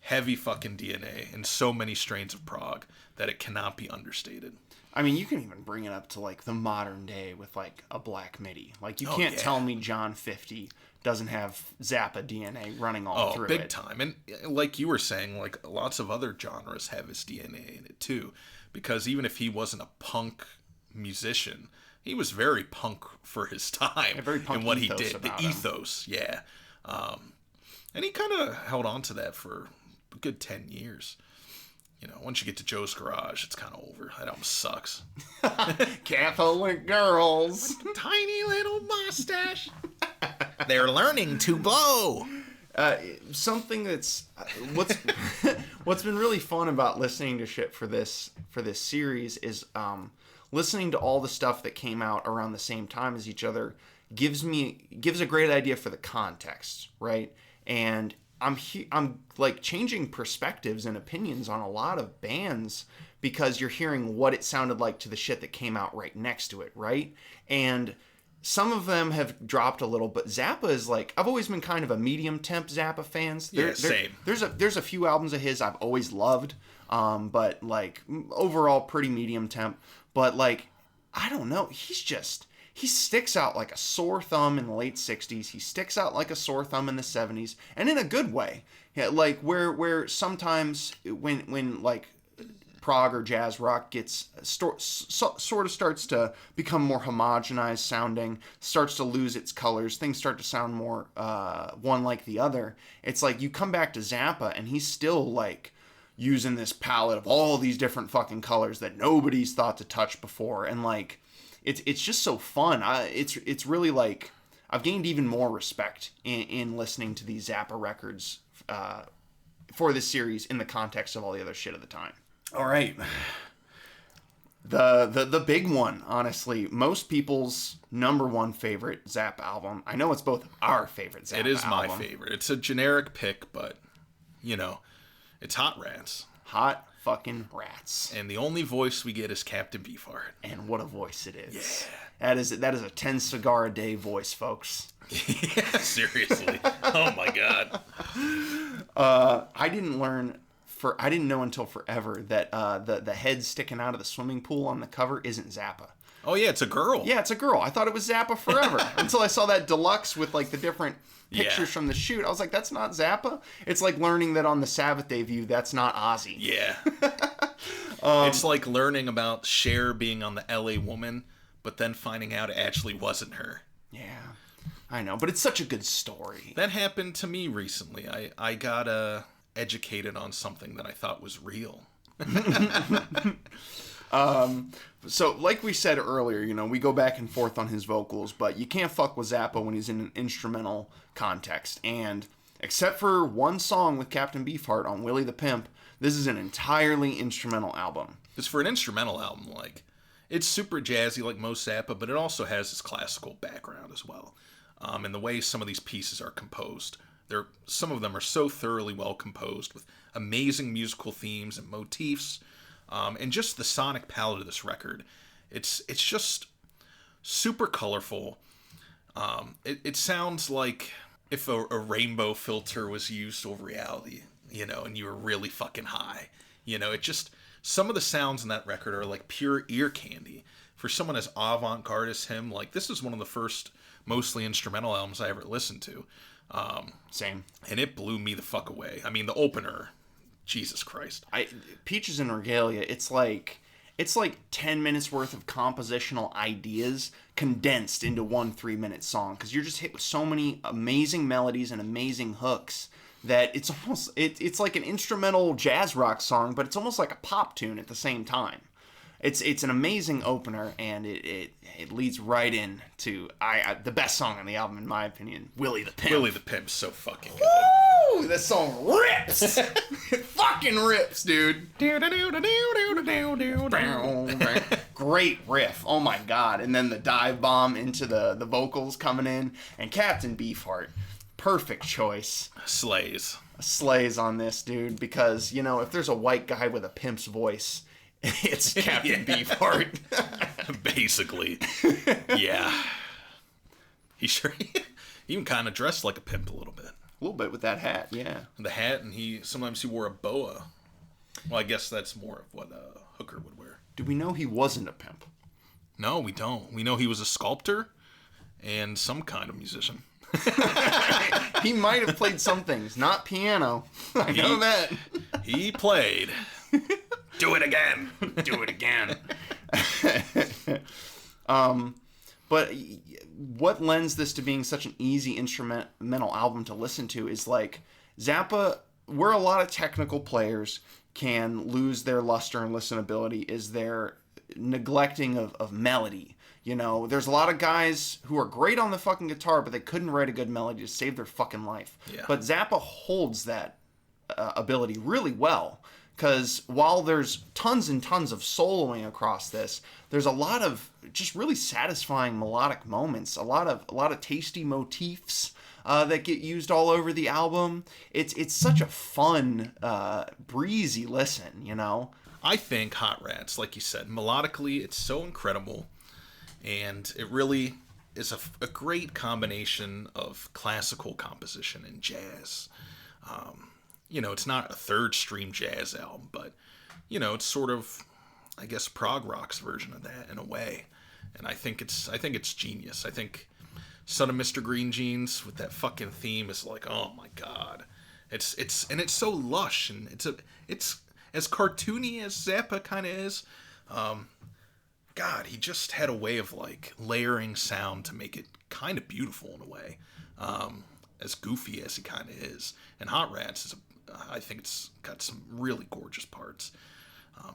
Heavy fucking DNA in so many strains of prog that it cannot be understated. I mean, you can even bring it up to like the modern day with like a Black MIDI. Like you can't tell me John 50 doesn't have Zappa DNA running all through it. Oh, big time. And like you were saying, like lots of other genres have his DNA in it too. Because even if he wasn't a punk musician, he was very punk for his time. Yeah, very punk in what he did. The ethos, yeah. And he kind of held on to that for a good 10 years. You know, once you get to Joe's Garage, it's kind of over. That album sucks. Catholic girls. Tiny little mustache. They're learning to blow. Something that's what's been really fun about listening to shit for this series is listening to all the stuff that came out around the same time as each other gives a great idea for the context, right? And I'm like changing perspectives and opinions on a lot of bands because you're hearing what it sounded like to the shit that came out right next to it, right? And some of them have dropped a little, but Zappa is like, I've always been kind of a medium temp Zappa fans. Same. There's a few albums of his I've always loved, but like overall pretty medium temp. But like, I don't know, he sticks out like a sore thumb in the late 60s. He sticks out like a sore thumb in the 70s, and in a good way. Yeah, like where sometimes when like prog or jazz rock gets sort of starts to become more homogenized sounding, starts to lose its colors, things start to sound more one like the other. It's like you come back to Zappa, and he's still like using this palette of all these different fucking colors that nobody's thought to touch before, and like it's just so fun. It's really like I've gained even more respect in listening to these Zappa records for this series in the context of all the other shit of the time. All right, the big one, honestly, most people's number one favorite Zappa album. I know it's both our favorite Zappa album. It is my favorite. It's a generic pick, but you know, it's Hot Rats. Hot fucking Rats. And the only voice we get is Captain Beefheart. And what a voice it is. Yeah. That is a 10 cigar a day voice, folks. Yeah, seriously. Oh my god. I didn't know until forever that the head sticking out of the swimming pool on the cover isn't Zappa. Oh yeah, it's a girl. Yeah, it's a girl. I thought it was Zappa forever until I saw that deluxe with like the different pictures from the shoot. I was like, that's not Zappa. It's like learning that on the Sabbath Day View, that's not Ozzy. Yeah. It's like learning about Cher being on the LA Woman, but then finding out it actually wasn't her. Yeah, I know, but it's such a good story. That happened to me recently. I got educated on something that I thought was real. So like we said earlier, you know, we go back and forth on his vocals, but you can't fuck with Zappa when he's in an instrumental context. And except for one song with Captain Beefheart on Willie the Pimp, this is an entirely instrumental album. It's for an instrumental album, like, it's super jazzy like most Zappa, but it also has this classical background as well. And the way some of these pieces are composed, some of them are so thoroughly well composed with amazing musical themes and motifs. And just the sonic palette of this record, it's just super colorful. It sounds like if a rainbow filter was used over reality, and you were really fucking high. It just, some of the sounds in that record are like pure ear candy. For someone as avant-garde as him, like, this is one of the first mostly instrumental albums I ever listened to. Same. And it blew me the fuck away. I mean, the opener, Jesus Christ. Peaches and Regalia, it's like 10 minutes worth of compositional ideas condensed into one 3-minute song, because you're just hit with so many amazing melodies and amazing hooks that it's almost it's like an instrumental jazz rock song, but it's almost like a pop tune at the same time. It's an amazing opener, and it leads right in to the best song on the album, in my opinion, Willie the Pimp. Willie the Pimp's so fucking good. Woo! This song rips! It fucking rips, dude. Great riff. Oh my god. And then the dive bomb into the vocals coming in. And Captain Beefheart. Perfect choice. Slays on this, dude. Because, if there's a white guy with a pimp's voice, it's Captain Beefheart. Basically. Yeah. He even kind of dressed like a pimp a little bit. A little bit with that hat, yeah. The hat, and sometimes he wore a boa. Well, I guess that's more of what a hooker would wear. Do we know he wasn't a pimp? No, we don't. We know he was a sculptor and some kind of musician. He might have played some things, not piano. I know that. He played. Do it again. Do it again. But what lends this to being such an easy instrumental album to listen to is like Zappa, where a lot of technical players can lose their luster and listenability, is their neglecting of melody. There's a lot of guys who are great on the fucking guitar, but they couldn't write a good melody to save their fucking life. Yeah. But Zappa holds that ability really well. Because while there's tons and tons of soloing across this, there's a lot of just really satisfying melodic moments, a lot of tasty motifs that get used all over the album. It's such a fun, breezy listen, I think Hot Rats, like you said, melodically, it's so incredible, and it really is a great combination of classical composition and jazz. It's not a third stream jazz album, but, it's sort of, I guess, prog rock's version of that in a way. And I think it's genius. I think Son of Mr. Green Jeans with that fucking theme is like, oh my god. It's so lush, and it's as cartoony as Zappa kind of is. God, he just had a way of like layering sound to make it kind of beautiful in a way. As goofy as he kind of is. And Hot Rats I think it's got some really gorgeous parts.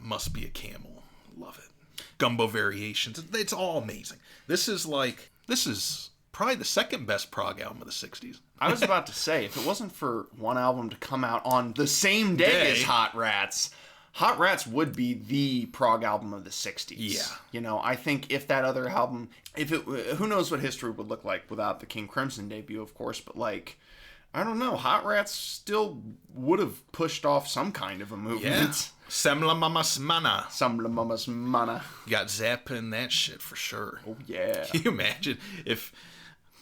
Must Be a Camel. Love it. Gumbo Variations. It's all amazing. This is probably the second best prog album of the 60s. I was about to say, if it wasn't for one album to come out on the same day as Hot Rats would be the prog album of the 60s. Yeah. I think if that other album, who knows what history would look like without the King Crimson debut, of course, but like, I don't know, Hot Rats still would have pushed off some kind of a movement. Yeah. Semla Mamas Mana. Semla Mamas Mana. Got Zappa in that shit for sure. Oh, yeah. Can you imagine if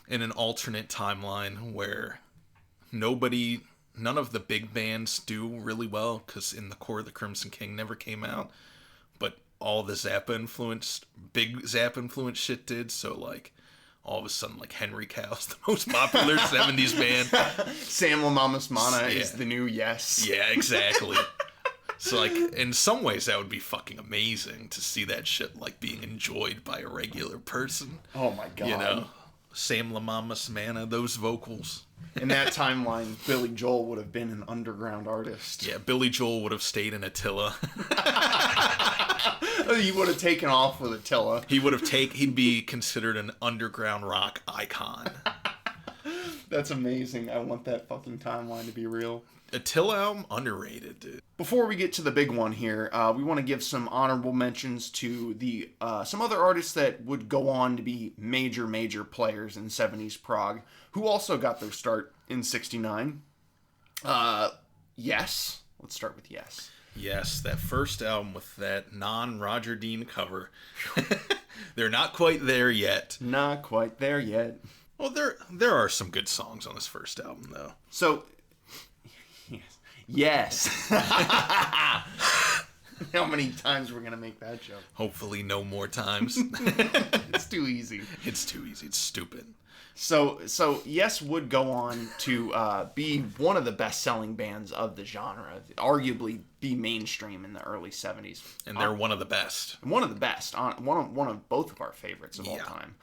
in an alternate timeline where none of the big bands do really well, because In the Core of the Crimson King never came out, but all the big Zappa influenced shit did, so like, all of a sudden, like, Henry Cow's the most popular 70s band. Sam La Mamas Mana is the new Yes. Yeah, exactly. So, like, in some ways, that would be fucking amazing to see that shit, like, being enjoyed by a regular person. Oh, my God. Sam La Mamas Mana, those vocals. In that timeline, Billy Joel would have been an underground artist. Yeah, Billy Joel would have stayed in Attila. He would have taken off with Attila. He'd be considered an underground rock icon. That's amazing. I want that fucking timeline to be real. Attila album, underrated, dude. Before we get to the big one here, we want to give some honorable mentions to the some other artists that would go on to be major players in 70s prog, who also got their start in 69. Yes. Let's start with Yes. Yes, that first album with that non-Roger Dean cover. They're not quite there yet. Not quite there yet. Well, there are some good songs on this first album, though. So, yes. How many times we're going to make that joke? Hopefully no more times. It's too easy. It's too easy. It's stupid. So Yes would go on to be one of the best-selling bands of the genre, arguably be mainstream in the early 70s. And they're one of the best. One of the best. One of both of our favorites of all time.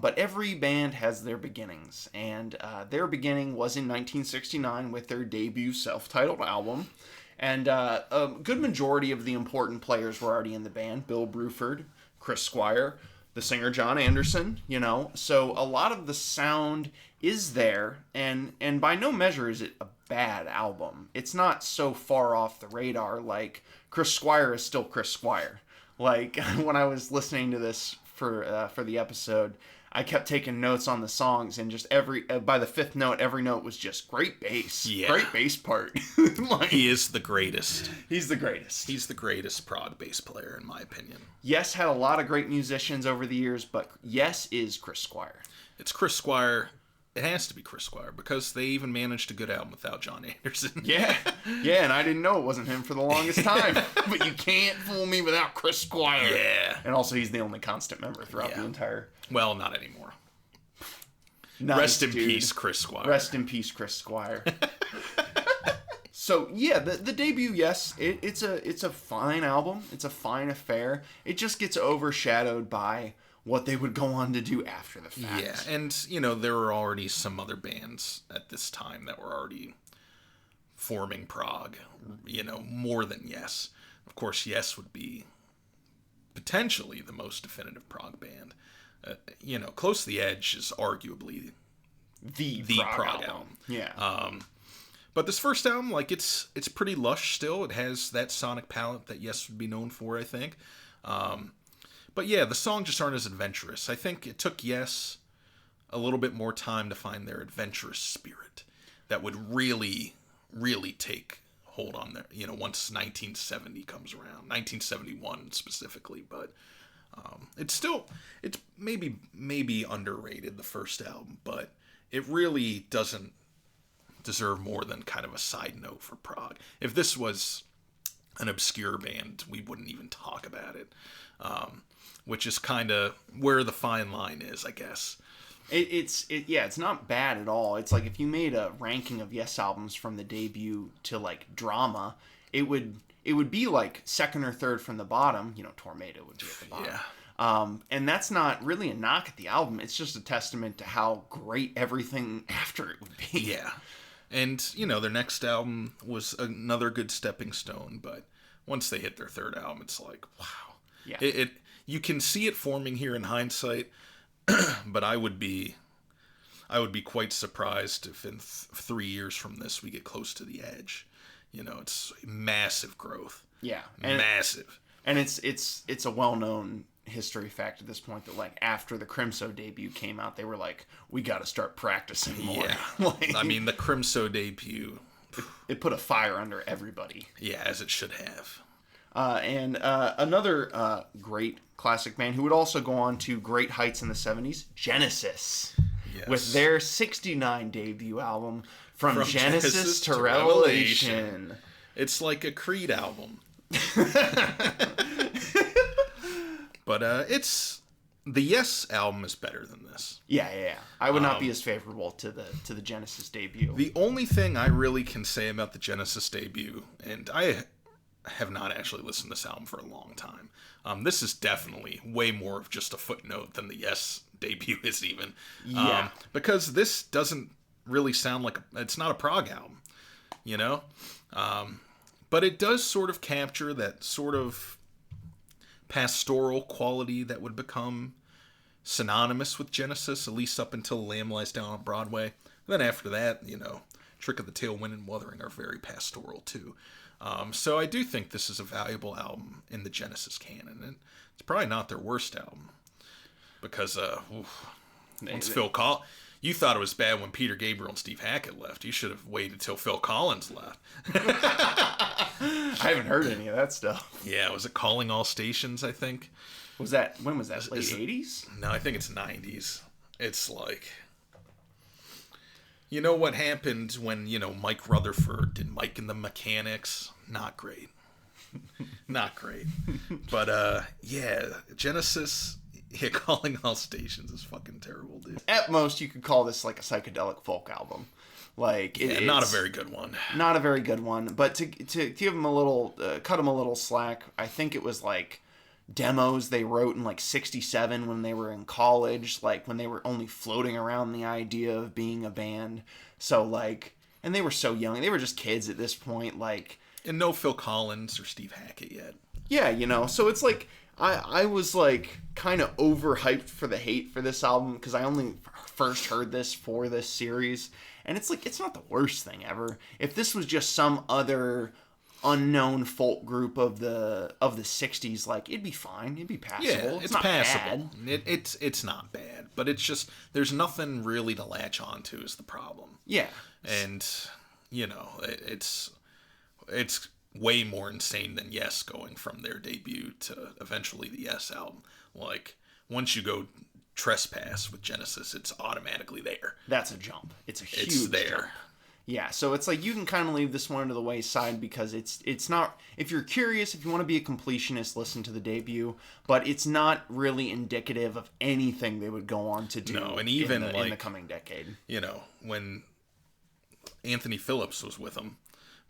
But every band has their beginnings, and their beginning was in 1969 with their debut self-titled album. And a good majority of the important players were already in the band. Bill Bruford, Chris Squire, the singer John Anderson, So a lot of the sound is there, and by no measure is it a bad album. It's not so far off the radar. Like, Chris Squire is still Chris Squire. Like, when I was listening to this for the episode, I kept taking notes on the songs, and just by the fifth note, every note was just great bass. Yeah. Great bass part. Like, he is the greatest. He's the greatest. He's the greatest prog bass player, in my opinion. Yes had a lot of great musicians over the years, but Yes is Chris Squire. It's Chris Squire. It has to be Chris Squire, because they even managed a good album without John Anderson. Yeah, and I didn't know it wasn't him for the longest time. But you can't fool me without Chris Squire. Yeah. And also, he's the only constant member throughout the entire... Well, not anymore. Nice, Rest in peace, Chris Squire. Rest in peace, Chris Squire. So, yeah, the debut, Yes, it's a fine album. It's a fine affair. It just gets overshadowed by what they would go on to do after the fact. Yeah, and, there were already some other bands at this time that were already forming prog, more than Yes. Of course, Yes would be potentially the most definitive prog band. Close to the Edge is arguably the prog album. Yeah. But this first album, it's pretty lush still. It has that sonic palette that Yes would be known for, I think. But yeah, the songs just aren't as adventurous. I think it took Yes a little bit more time to find their adventurous spirit that would really, really take hold on there, once 1970 comes around. 1971 specifically, but it's maybe underrated, the first album, but it really doesn't deserve more than kind of a side note for prog. If this was an obscure band, we wouldn't even talk about it, which is kind of where the fine line is, I guess. It's not bad at all. It's like if you made a ranking of Yes albums from the debut to like Drama, it would be like second or third from the bottom. Tornado would be at the bottom. Yeah. And that's not really a knock at the album. It's just a testament to how great everything after it would be. Yeah. And, their next album was another good stepping stone, but once they hit their third album, it's like, wow. Yeah. You can see it forming here in hindsight, but I would be quite surprised if in 3 years from this we get close to the edge. It's massive growth. Yeah. Massive. And it's a well-known history fact at this point that like after the CRIMSO debut came out, they were like, we got to start practicing more. Yeah. The CRIMSO debut, it put a fire under everybody. Yeah, as it should have. And another great classic band who would also go on to great heights in the 70s, Genesis. Yes. With their 69 debut album, From Genesis to Revelation. It's like a Creed album. But the Yes album is better than this. Yeah. I would not be as favorable to the Genesis debut. The only thing I really can say about the Genesis debut, and I have not actually listened to this album for a long time. This is definitely way more of just a footnote than the Yes debut is even. Yeah. Because this doesn't really sound like it's not a prog album, but it does sort of capture that sort of pastoral quality that would become synonymous with Genesis, at least up until Lamb Lies Down on Broadway. Then after that, Trick of the Tail, Wind and Wuthering are very pastoral too. So I do think this is a valuable album in the Genesis canon, and it's probably not their worst album, because once Phil Collins, You thought it was bad when Peter Gabriel and Steve Hackett left. You should have waited till Phil Collins left. I haven't heard any of that stuff. Yeah, was it Calling All Stations, I think? When was that? Late 80s? No, I think it's 90s. It's like... You know what happened when, Mike Rutherford did Mike and the Mechanics? Not great. Not great. But, yeah, Genesis... Yeah, Calling All Stations is fucking terrible, dude. At most, you could call this like a psychedelic folk album. Like, it's not a very good one. Not a very good one. But to give them a little, cut them a little slack, I think it was like demos they wrote in like 67 when they were in college, like when they were only floating around the idea of being a band. So like, and they were so young. They were just kids at this point, like. And no Phil Collins or Steve Hackett yet. Yeah, so it's like, I was like kind of overhyped for the hate for this album because I only first heard this for this series, and it's like it's not the worst thing ever. If this was just some other unknown folk group of the 60s, like it'd be fine, it'd be passable. Yeah, it's not passable. Bad. It's not bad, but it's just there's nothing really to latch onto is the problem. Yeah, and it's way more insane than Yes going from their debut to eventually the Yes album. Like, once you go Trespass with Genesis, it's automatically there. That's a jump. It's a huge It's there. jump. Yeah, so it's like you can kind of leave this one to the wayside because it's not... If you're curious, if you want to be a completionist, listen to the debut, but it's not really indicative of anything they would go on to do and even in the coming decade. When Anthony Phillips was with them,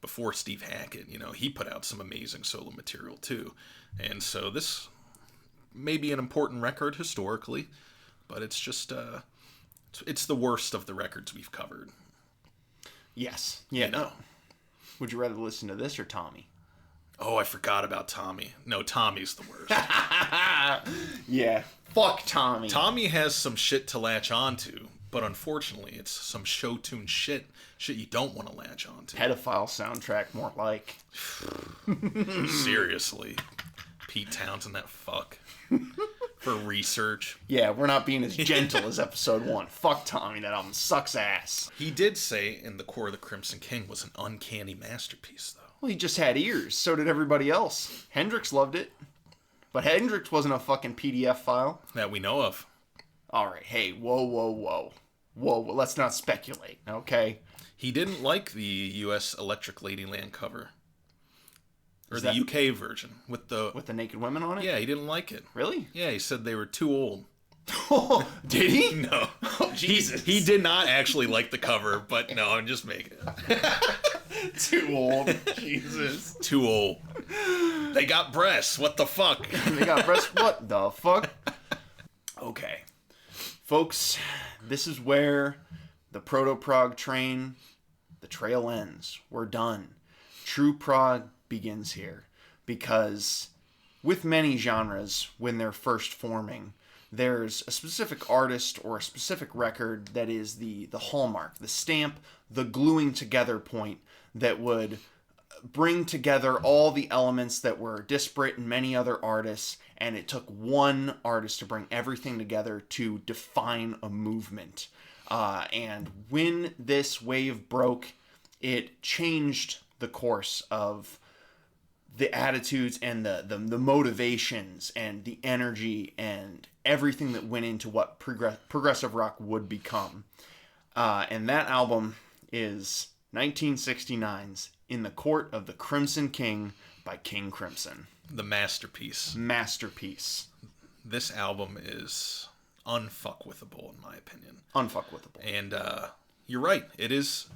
before Steve Hackett, he put out some amazing solo material too. And so this may be an important record historically, but it's just, it's the worst of the records we've covered. Yes. Yeah, no. Would you rather listen to this or Tommy? Oh, I forgot about Tommy. No, Tommy's the worst. Yeah. Fuck Tommy. Tommy has some shit to latch onto, but unfortunately, it's some show tune shit you don't want to latch onto. Pedophile soundtrack, more like. Seriously. Pete Townsend, that fuck. For research. Yeah, we're not being as gentle as episode 1. Fuck Tommy, that album sucks ass. He did say In the Core of the Crimson King was an uncanny masterpiece, though. Well, he just had ears. So did everybody else. Hendrix loved it. But Hendrix wasn't a fucking PDF file. That we know of. Alright, hey, whoa. Let's not speculate, okay? He didn't like the U.S. Electric Ladyland cover. Or the UK version. With the naked women on it? Yeah, he didn't like it. Really? Yeah, he said they were too old. Did he? No. Oh, Jesus. He did not actually like the cover, but no, I'm just making it. Too old. Jesus. Too old. They got breasts. What the fuck? They got breasts. What the fuck? Okay. Folks, this is where the proto-prog train, the trail ends. We're done. True prog begins here. Because with many genres, when they're first forming, there's a specific artist or a specific record that is the hallmark, the stamp, the gluing together point that would bring together all the elements that were disparate in many other artists, and it took one artist to bring everything together to define a movement. And when this wave broke, it changed the course of the attitudes and the motivations and the energy and everything that went into what progressive rock would become. And that album is 1969's In the Court of the Crimson King by King Crimson. The masterpiece. Masterpiece. This album is unfuckwithable, in my opinion. Unfuckwithable. And you're right. It is.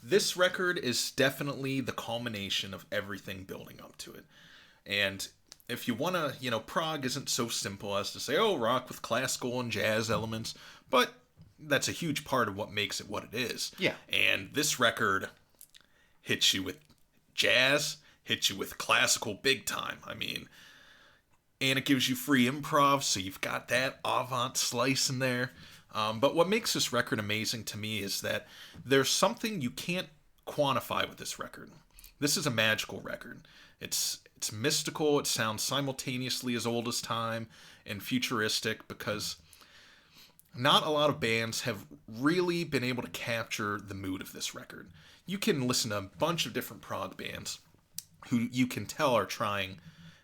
This record is definitely the culmination of everything building up to it. And if you want to, prog isn't so simple as to say, oh, rock with classical and jazz elements, but that's a huge part of what makes it what it is. Yeah. And this record hits you with jazz, hits you with classical big time. I mean, and it gives you free improv, so you've got that avant slice in there. But what makes this record amazing to me is that there's something you can't quantify with this record. This is a magical record. It's mystical. It sounds simultaneously as old as time and futuristic because not a lot of bands have really been able to capture the mood of this record. You can listen to a bunch of different prog bands who you can tell are trying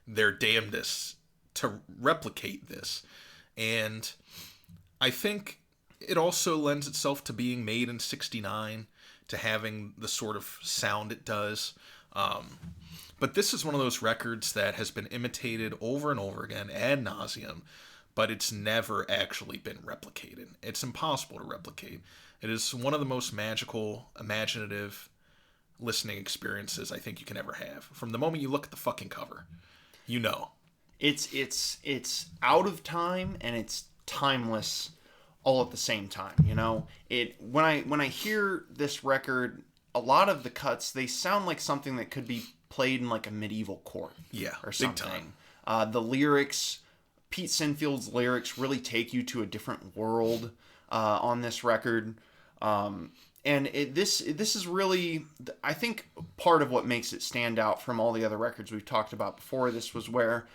their damnedest to replicate this. And I think it also lends itself to being made in '69, to having the sort of sound it does. But this is one of those records that has been imitated over and over again, ad nauseum, but it's never actually been replicated. It's impossible to replicate. It is one of the most magical, imaginative listening experiences I think you can ever have. From the moment you look at the fucking cover, you know. It's out of time and it's timeless all at the same time, you know? When I hear this record, a lot of the cuts, they sound like something that could be played in like a medieval court. Yeah, or something. big time. The lyrics, Pete Sinfield's lyrics really take you to a different world on this record. And this is really, I think, part of what makes it stand out from all the other records we've talked about before. This was where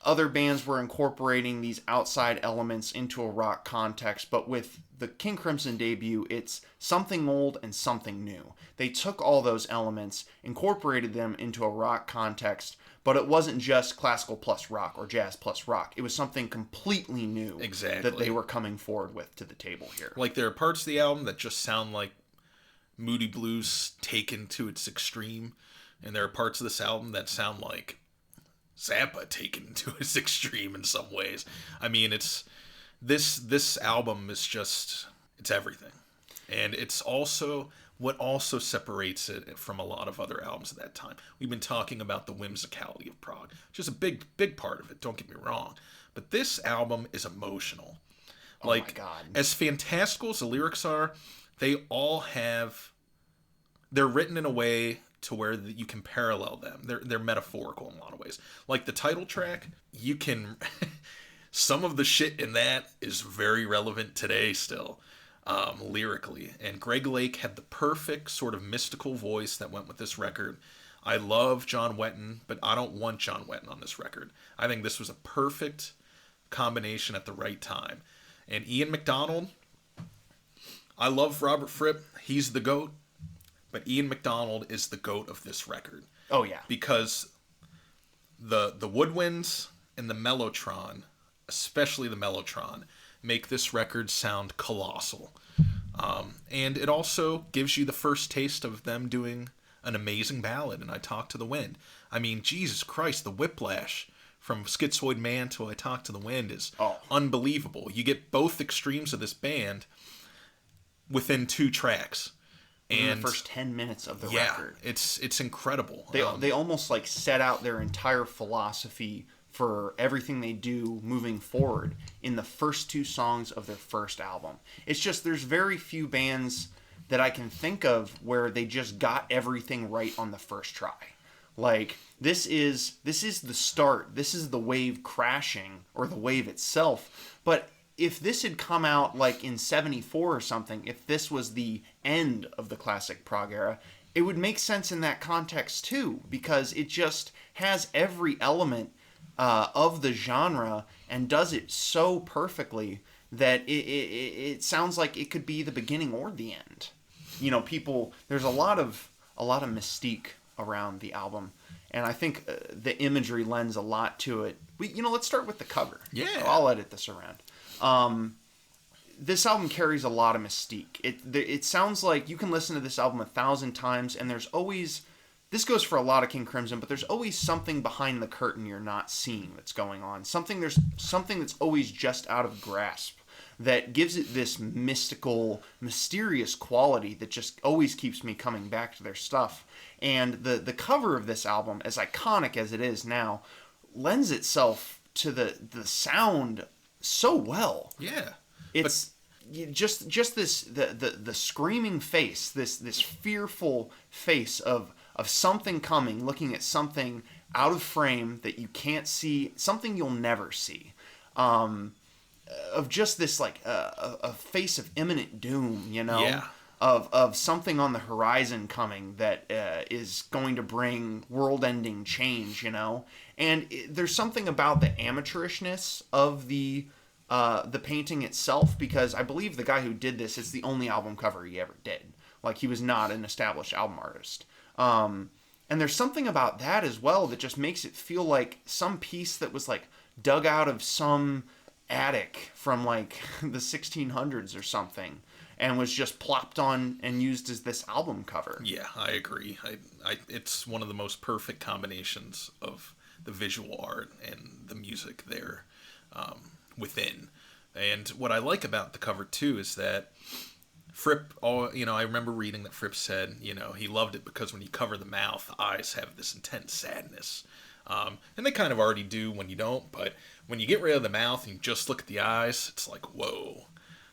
other bands were incorporating these outside elements into a rock context, but with the King Crimson debut, it's something old and something new. They took all those elements, incorporated them into a rock context, but it wasn't just classical plus rock or jazz plus rock. It was something completely new that they were coming forward with to the table here. Like, there are parts of the album that just sound like Moody Blues taken to its extreme, and there are parts of this album that sound like Zappa taken to its extreme in some ways. I mean, it's this album is just, it's everything. And it's also what also separates it from a lot of other albums at that time. We've been talking about the whimsicality of prog, which is a big part of it, don't get me wrong. But this album is emotional. Oh my God. As fantastical as the lyrics are, they all they're written in a way to where you can parallel them. They're metaphorical in a lot of ways. Like the title track, you can... some of the shit in that is very relevant today still, lyrically. And Greg Lake had the perfect sort of mystical voice that went with this record. I love John Wetton, but I don't want John Wetton on this record. I think this was a perfect combination at the right time. And Ian MacDonald, I love Robert Fripp. He's the GOAT. But Ian MacDonald is the GOAT of this record. Oh, yeah. Because the woodwinds and the mellotron, especially the mellotron, make this record sound colossal. And it also gives you the first taste of them doing an amazing ballad, and I Talk to the Wind. I mean, Jesus Christ, the whiplash from Schizoid Man to I Talk to the Wind is unbelievable. You get both extremes of this band within 2 tracks. In the first 10 minutes of the record. It's incredible. They almost like set out their entire philosophy for everything they do moving forward in the first 2 songs of their first album. It's just, there's very few bands that I can think of where they just got everything right on the first try. Like, this is the start. This is the wave crashing, or the wave itself. But if this had come out like in '74 or something, if this was the end of the classic prog era, it would make sense in that context too, because it just has every element of the genre and does it so perfectly that it sounds like it could be the beginning or the end. You know, there's a lot of mystique around the album, and I think the imagery lends a lot to it. Let's start with the cover. Yeah, I'll edit this around. This album carries a lot of mystique. It sounds like you can listen to this album 1,000 times, and there's always, this goes for a lot of King Crimson, but there's always something behind the curtain you're not seeing that's going on. There's something that's always just out of grasp that gives it this mystical, mysterious quality that just always keeps me coming back to their stuff. And the cover of this album, as iconic as it is now, lends itself to the sound so well. Yeah. It's just this the screaming face, this fearful face of something coming, looking at something out of frame that you can't see, something you'll never see. Of just this like a face of imminent doom, Yeah. Of something on the horizon coming that is going to bring world-ending change, And there's something about the amateurishness of the the painting itself, because I believe the guy who did this, it's the only album cover he ever did. Like, he was not an established album artist. And there's something about that as well that just makes it feel like some piece that was like dug out of some attic from like the 1600s or something, and was just plopped on and used as this album cover. Yeah, I agree. It's one of the most perfect combinations of the visual art and the music there within. And what I like about the cover too is that Fripp, I remember reading that Fripp said, he loved it because when you cover the mouth, the eyes have this intense sadness. And they kind of already do when you don't, but when you get rid of the mouth and you just look at the eyes, it's like, whoa,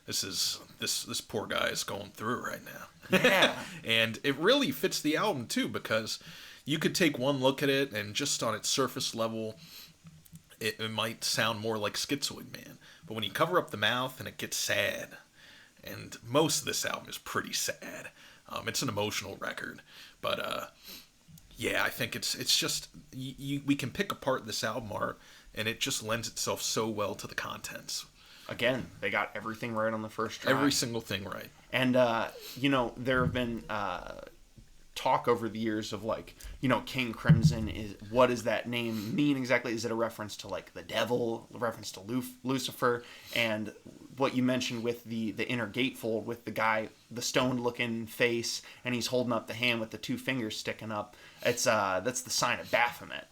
this poor guy is going through it right now. Yeah. And it really fits the album too, because you could take one look at it and just on its surface level, it might sound more like Schizoid Man. But when you cover up the mouth and it gets sad, and most of this album is pretty sad. It's an emotional record, but yeah, I think it's just we can pick apart this album art, and it just lends itself so well to the contents. Again, they got everything right on the first try. Every single thing right. And there have been talk over the years of like, King Crimson what does that name mean exactly? Is it a reference to like the devil, a reference to Lucifer? And what you mentioned with the inner gatefold with the guy, the stoned looking face, and he's holding up the hand with the two fingers sticking up. It's that's the sign of Baphomet.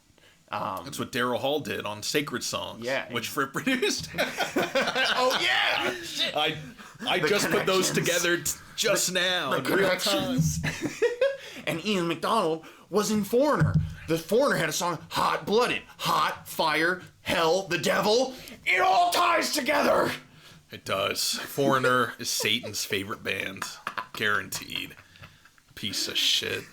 That's what Daryl Hall did on Sacred Songs, which Fripp produced. Oh yeah, shit. I just put those together just now in real time. And Ian McDonald was in Foreigner. The Foreigner had a song, Hot Blooded, Hot, Fire, Hell, the Devil. It all ties together. It does. Foreigner is Satan's favorite band. Guaranteed. Piece of shit.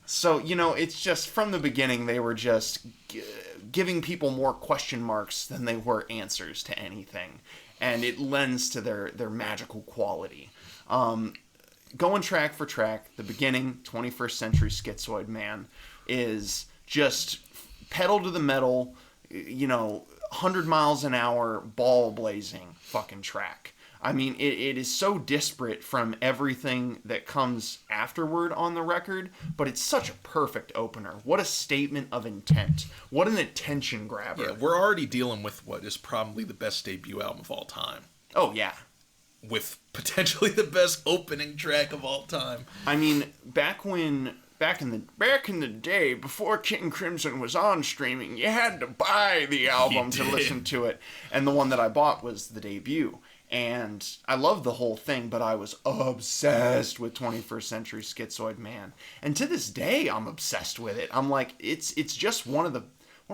So, it's just from the beginning, they were just giving people more question marks than they were answers to anything. And it lends to their magical quality. Going track for track, the beginning, 21st Century Schizoid Man, is just pedal to the metal, 100 miles an hour, ball blazing fucking track. I mean, it is so disparate from everything that comes afterward on the record, but it's such a perfect opener. What a statement of intent. What an attention grabber. Yeah, we're already dealing with what is probably the best debut album of all time. Oh, yeah. With potentially the best opening track of all time. I mean, back in the day, before King Crimson was on streaming, you had to buy the album to listen to it. And the one that I bought was the debut. And I loved the whole thing, but I was obsessed with 21st Century Schizoid Man. And to this day, I'm obsessed with it. I'm like, it's just one of the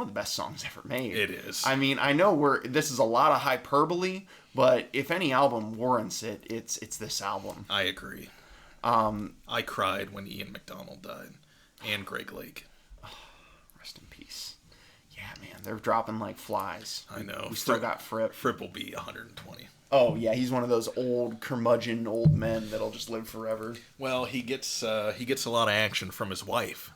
best songs ever made. It is. I mean, I know this is a lot of hyperbole, but if any album warrants it, it's this album. I agree. I cried when Ian McDonald died, and Greg Lake. Rest in peace. Yeah, man, they're dropping like flies. I know. We still got Fripp. Fripp will be 120. Oh yeah, he's one of those old curmudgeon old men that'll just live forever. Well, he gets a lot of action from his wife.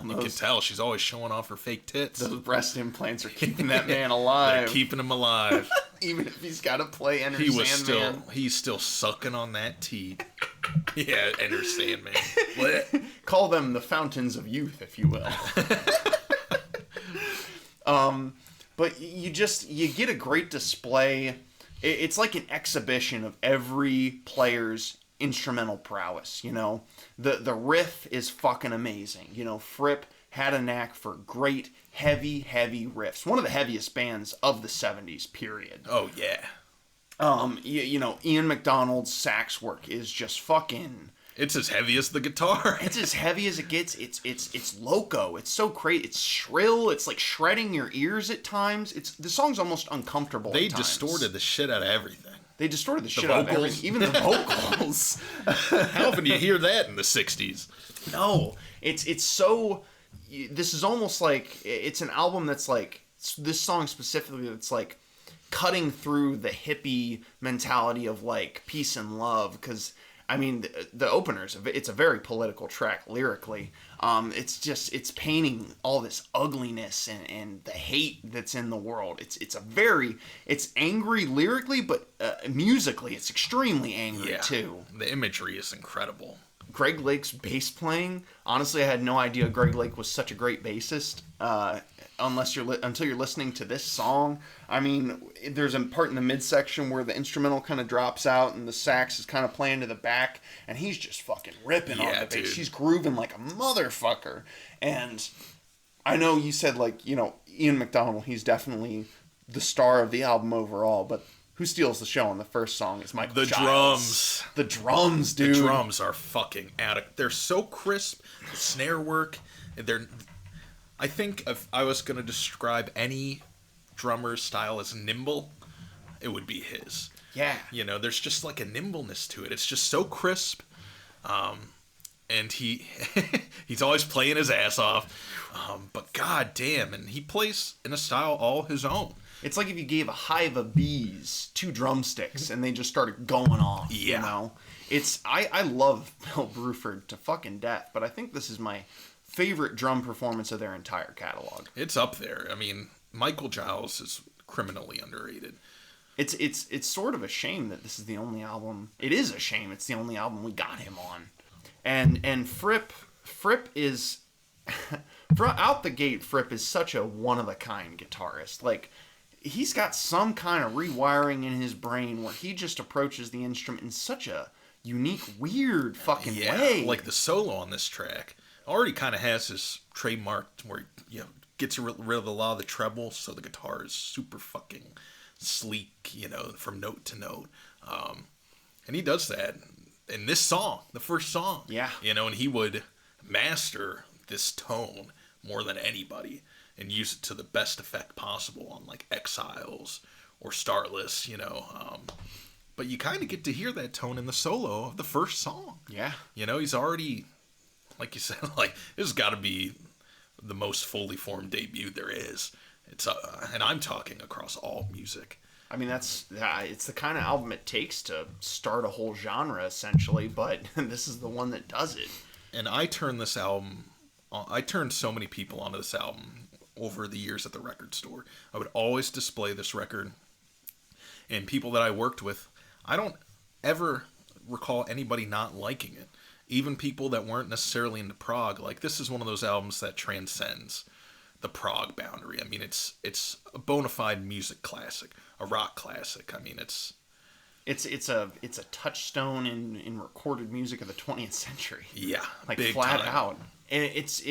You can tell she's always showing off her fake tits. Those breast implants are keeping that man alive. They're keeping him alive. Even if he's got to play Enter Sandman. He's still sucking on that teat. Yeah, Enter Sandman. What? Call them the fountains of youth, if you will. But you get a great display. It's like an exhibition of every player's instrumental prowess, The riff is fucking amazing. Fripp had a knack for great, heavy riffs. One of the heaviest bands of the 70s, period. Oh, yeah. Ian McDonald's sax work is just fucking... It's as heavy as the guitar. It's as heavy as it gets. It's loco. It's so crazy. It's shrill. It's like shredding your ears at times. The song's almost uncomfortable. They distorted the shit out of everything. They distorted the shit out of everything. Even the vocals. How often do you hear that in the 60s? No. It's so... This is almost like... It's an album that's like... This song specifically that's like cutting through the hippie mentality of like peace and love, because I mean, the opener's it's a very political track lyrically. It's painting all this ugliness and the hate that's in the world. It's angry lyrically, but musically it's extremely angry too. The imagery is incredible. Greg Lake's bass playing. Honestly, I had no idea Greg Lake was such a great bassist. Until you're listening to this song. I mean, there's a part in the midsection where the instrumental kind of drops out and the sax is kind of playing to the back, and he's just fucking ripping on the bass. Dude. He's grooving like a motherfucker. And I know you said, like, you know, Ian McDonald, he's definitely the star of the album overall, but who steals the show on the first song is Michael Giles. The drums, dude. The drums are fucking they're so crisp. The snare work, I think if I was going to describe any drummer's style as nimble, it would be his. Yeah. You know, there's just like a nimbleness to it. It's just so crisp. And he's always playing his ass off. But god damn, and he plays in a style all his own. It's like if you gave a hive of bees 2 drumsticks and they just started going off. Yeah. You know? I love Bill Bruford to fucking death, but I think this is my favorite drum performance of their entire catalog. It's up there. I mean, Michael Giles is criminally underrated. It's sort of a shame that this is the only album. It is a shame it's the only album we got him on. And Fripp is out the gate. Fripp is such a one of a kind guitarist. Like, he's got some kind of rewiring in his brain where he just approaches the instrument in such a unique, weird fucking way. Like the solo on this track already kind of has his trademark where he gets rid of a lot of the treble, so the guitar is super fucking sleek, you know, from note to note. And he does that in this song, the first song. Yeah. You know, and he would master this tone more than anybody and use it to the best effect possible on like Exiles or Starless, you know. But you kind of get to hear that tone in the solo of the first song. Yeah. You know, he's already, like you said, like, this has got to be the most fully formed debut there is. It's and I'm talking across all music. I mean, it's the kind of album it takes to start a whole genre, essentially, but this is the one that does it. And I turned so many people onto this album over the years at the record store. I would always display this record, and people that I worked with, I don't ever recall anybody not liking it. Even people that weren't necessarily into prog. Like, this is one of those albums that transcends the prog boundary. I mean, it's a bona fide music classic, a rock classic. I mean, it's a touchstone in recorded music of the 20th century. Yeah, like big flat time. out. And it's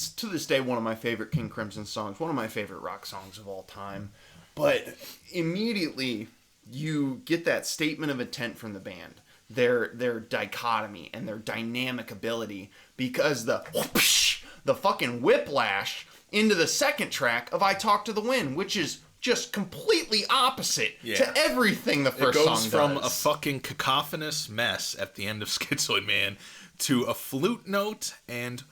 to this day one of my favorite King Crimson songs, one of my favorite rock songs of all time. But immediately you get that statement of intent from the band, their dichotomy and their dynamic ability, because the fucking whiplash into the second track of I Talk to the Wind, which is just completely opposite to everything the first song does. It goes from a fucking cacophonous mess at the end of Schizoid Man to a flute note and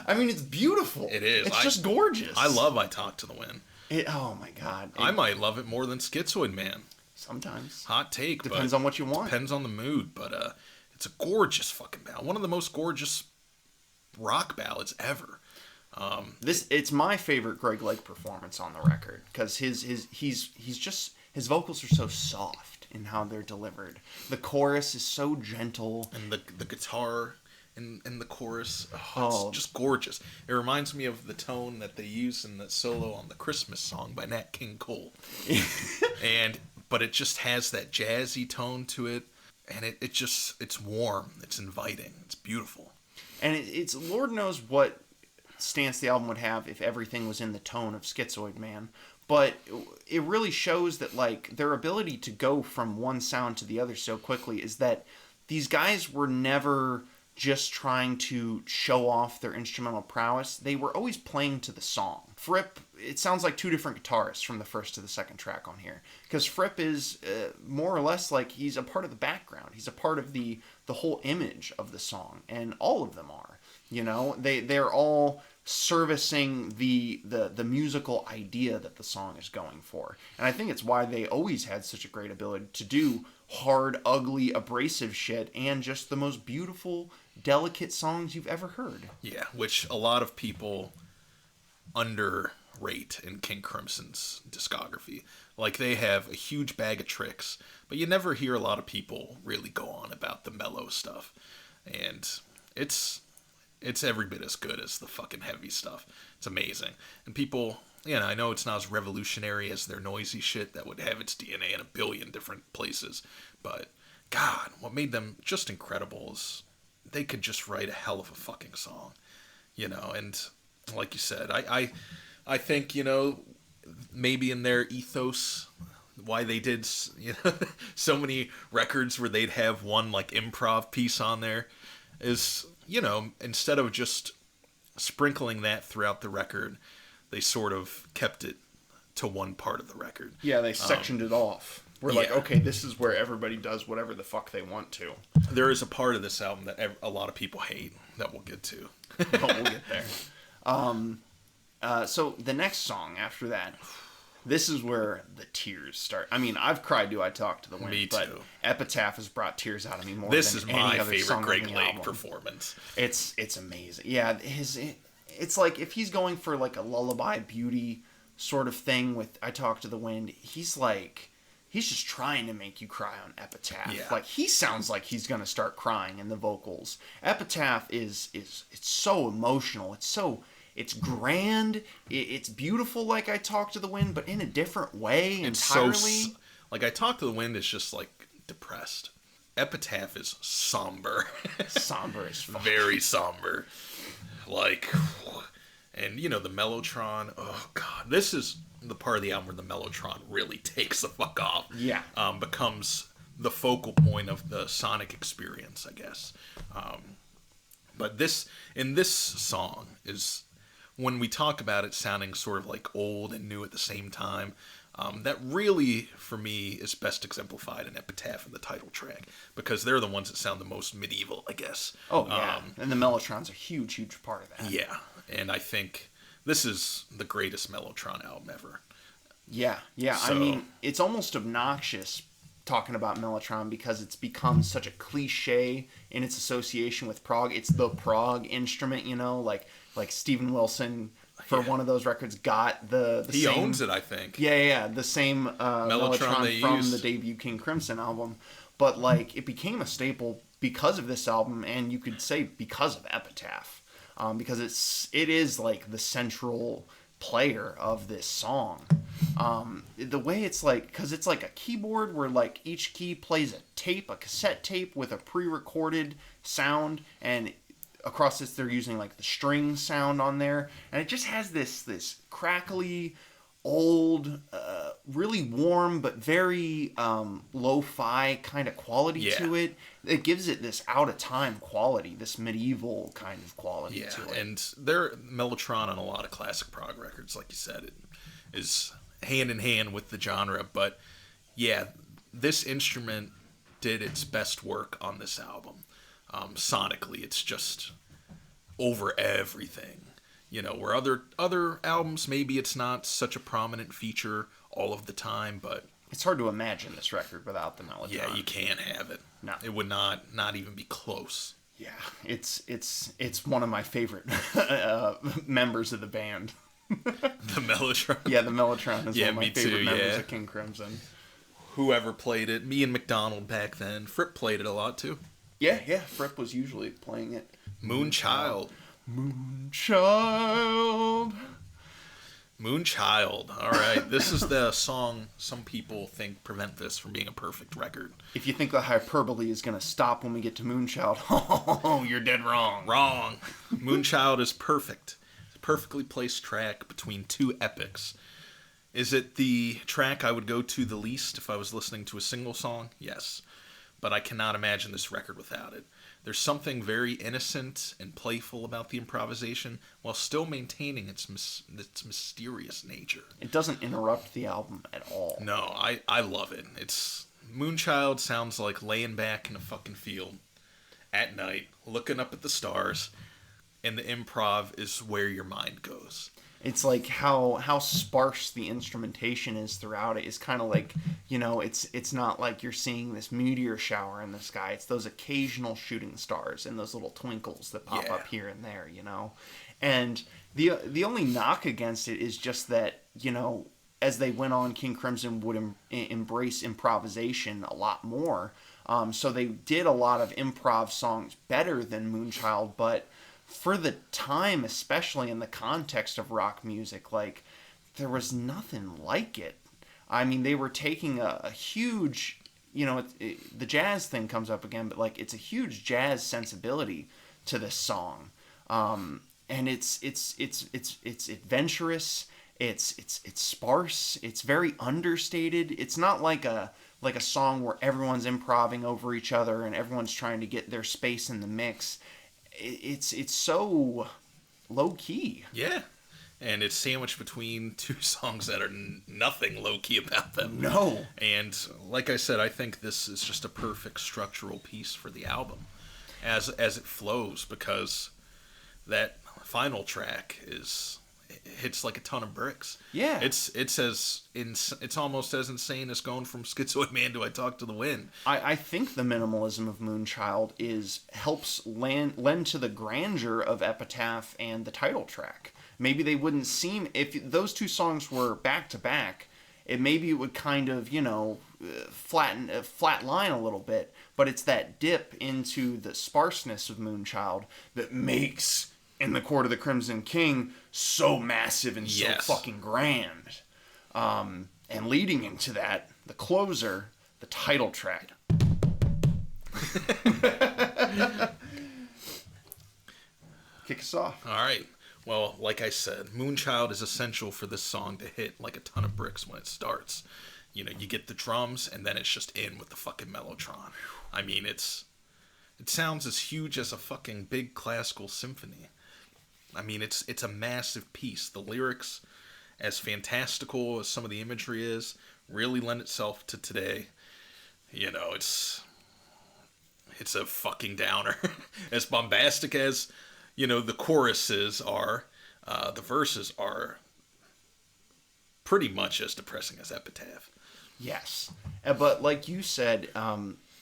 I mean, it's beautiful. It is. It's just gorgeous. I love I Talk to the Wind. Oh my god. I might love it more than Schizoid Man. Sometimes. Hot take. Depends on what you want. Depends on the mood, but it's a gorgeous fucking ballad. One of the most gorgeous rock ballads ever. It's my favorite Greg Lake performance on the record, because his vocals are so soft in how they're delivered. The chorus is so gentle, and the guitar in the chorus, it's just gorgeous. It reminds me of the tone that they use in the solo on the Christmas song by Nat King Cole. But it just has that jazzy tone to it, and it's warm, it's inviting, it's beautiful. And it's Lord knows what stance the album would have if everything was in the tone of Schizoid Man. But it really shows that, like, their ability to go from one sound to the other so quickly is that these guys were never just trying to show off their instrumental prowess. They were always playing to the song. Fripp, it sounds like 2 different guitarists from the first to the second track on here. Because Fripp is more or less like he's a part of the background. He's a part of the whole image of the song. And all of them are. You know, they're all servicing the musical idea that the song is going for. And I think it's why they always had such a great ability to do hard, ugly, abrasive shit and just the most beautiful, delicate songs you've ever heard. Yeah, which a lot of people underrate in King Crimson's discography. Like, they have a huge bag of tricks, but you never hear a lot of people really go on about the mellow stuff. And it's every bit as good as the fucking heavy stuff. It's amazing. And people, I know it's not as revolutionary as their noisy shit that would have its DNA in a billion different places, but God, what made them just incredible is they could just write a hell of a fucking song, and like you said, I think, maybe in their ethos, why they did, so many records where they'd have one, like, improv piece on there is, instead of just sprinkling that throughout the record, they sort of kept it to one part of the record. Yeah, they sectioned it off. We're like, okay, this is where everybody does whatever the fuck they want to. There is a part of this album that a lot of people hate that we'll get to. But we'll get there. So the next song after that, this is where the tears start. I mean, I've cried to I Talk to the Wind. Me but too. Epitaph has brought tears out of me more this than is any my other favorite song Greg on the Lake album. performance. It's amazing. Yeah, it's like if he's going for like a lullaby beauty sort of thing with I Talk to the Wind, he's just trying to make you cry on Epitaph. Yeah. Like, he sounds like he's gonna start crying in the vocals. Epitaph is it's so emotional. It's grand. It's beautiful, like I Talk to the Wind, but in a different way entirely. It's so, like, I Talk to the Wind is just, like, depressed. Epitaph is somber. Somber as fuck. Very somber. Like, and, the Mellotron, oh, God. This is the part of the album where the Mellotron really takes the fuck off. Yeah. Becomes the focal point of the sonic experience, I guess. But in this song is, when we talk about it sounding sort of like old and new at the same time, that really, for me, is best exemplified in Epitaph and the title track, because they're the ones that sound the most medieval, I guess. Oh, yeah. And the Mellotron's a huge, huge part of that. Yeah. And I think this is the greatest Mellotron album ever. Yeah. So, I mean, it's almost obnoxious talking about Mellotron because it's become such a cliche in its association with prog. It's the prog instrument, like Steven Wilson for one of those records got the he same, owns it, I think. Yeah, the same Mellotron from the debut King Crimson album. But like, it became a staple because of this album, and you could say because of Epitaph, because it is like the central player of this song. The way it's like, because it's like a keyboard where like each key plays a cassette tape with a pre-recorded sound, and across this they're using like the string sound on there, and it just has this crackly, old, really warm but very lo-fi kind of quality to it. It gives it this out-of-time quality, this medieval kind of quality to it. And their Mellotron on a lot of classic prog records, like you said, it is hand in hand with the genre. But yeah, this instrument did its best work on this album. Sonically, it's just over everything. Where other albums, maybe it's not such a prominent feature all of the time, but it's hard to imagine this record without the Mellotron. Yeah, you can't have it. No. It would not even be close. Yeah, it's one of my favorite members of the band. The Mellotron? Yeah, the Mellotron is one of my favorite members yeah. of King Crimson. Whoever played it, me and McDonald back then. Fripp played it a lot too. Yeah, Fripp was usually playing it. Moonchild. Moonchild. All right. This is the song some people think prevent this from being a perfect record. If you think the hyperbole is going to stop when we get to Moonchild, oh, you're dead wrong. Wrong. Moonchild is perfect. It's a perfectly placed track between two epics. Is it the track I would go to the least if I was listening to a single song? Yes. But I cannot imagine this record without it. There's something very innocent and playful about the improvisation while still maintaining its mysterious nature. It doesn't interrupt the album at all. No, I love it. Moonchild sounds like laying back in a fucking field at night, looking up at the stars, and the improv is where your mind goes. It's like how sparse the instrumentation is throughout it is kind of like, it's not like you're seeing this meteor shower in the sky. It's those occasional shooting stars and those little twinkles that pop up here and there, And the only knock against it is just that, as they went on, King Crimson would embrace improvisation a lot more. So they did a lot of improv songs better than Moonchild, but for the time, especially in the context of rock music, like, there was nothing like it. I mean, they were taking a huge, the jazz thing comes up again, but like, it's a huge jazz sensibility to this song. And it's adventurous. It's sparse. It's very understated. It's not like a song where everyone's improvising over each other and everyone's trying to get their space in the mix. It's so low key. Yeah. And it's sandwiched between two songs that are nothing low key about them. No. And like I said, I think this is just a perfect structural piece for the album as it flows, because that final track hits like a ton of bricks. Yeah. It's almost as insane as going from Schizoid Man to I Talk to the Wind. I think the minimalism of Moonchild helps lend to the grandeur of Epitaph and the title track. Maybe they wouldn't seem, if those two songs were back to back, it would kind of, flat line a little bit, but it's that dip into the sparseness of Moonchild that makes In the Court of the Crimson King so massive and so fucking grand. And leading into that, the closer, the title track. Kick us off. All right. Well, like I said, Moonchild is essential for this song to hit like a ton of bricks when it starts. You get the drums, and then it's just in with the fucking mellotron. I mean, it sounds as huge as a fucking big classical symphony. I mean, it's a massive piece. The lyrics, as fantastical as some of the imagery is, really lend itself to today. It's a fucking downer. As bombastic as, the choruses are, the verses are pretty much as depressing as Epitaph. Yes. But like you said,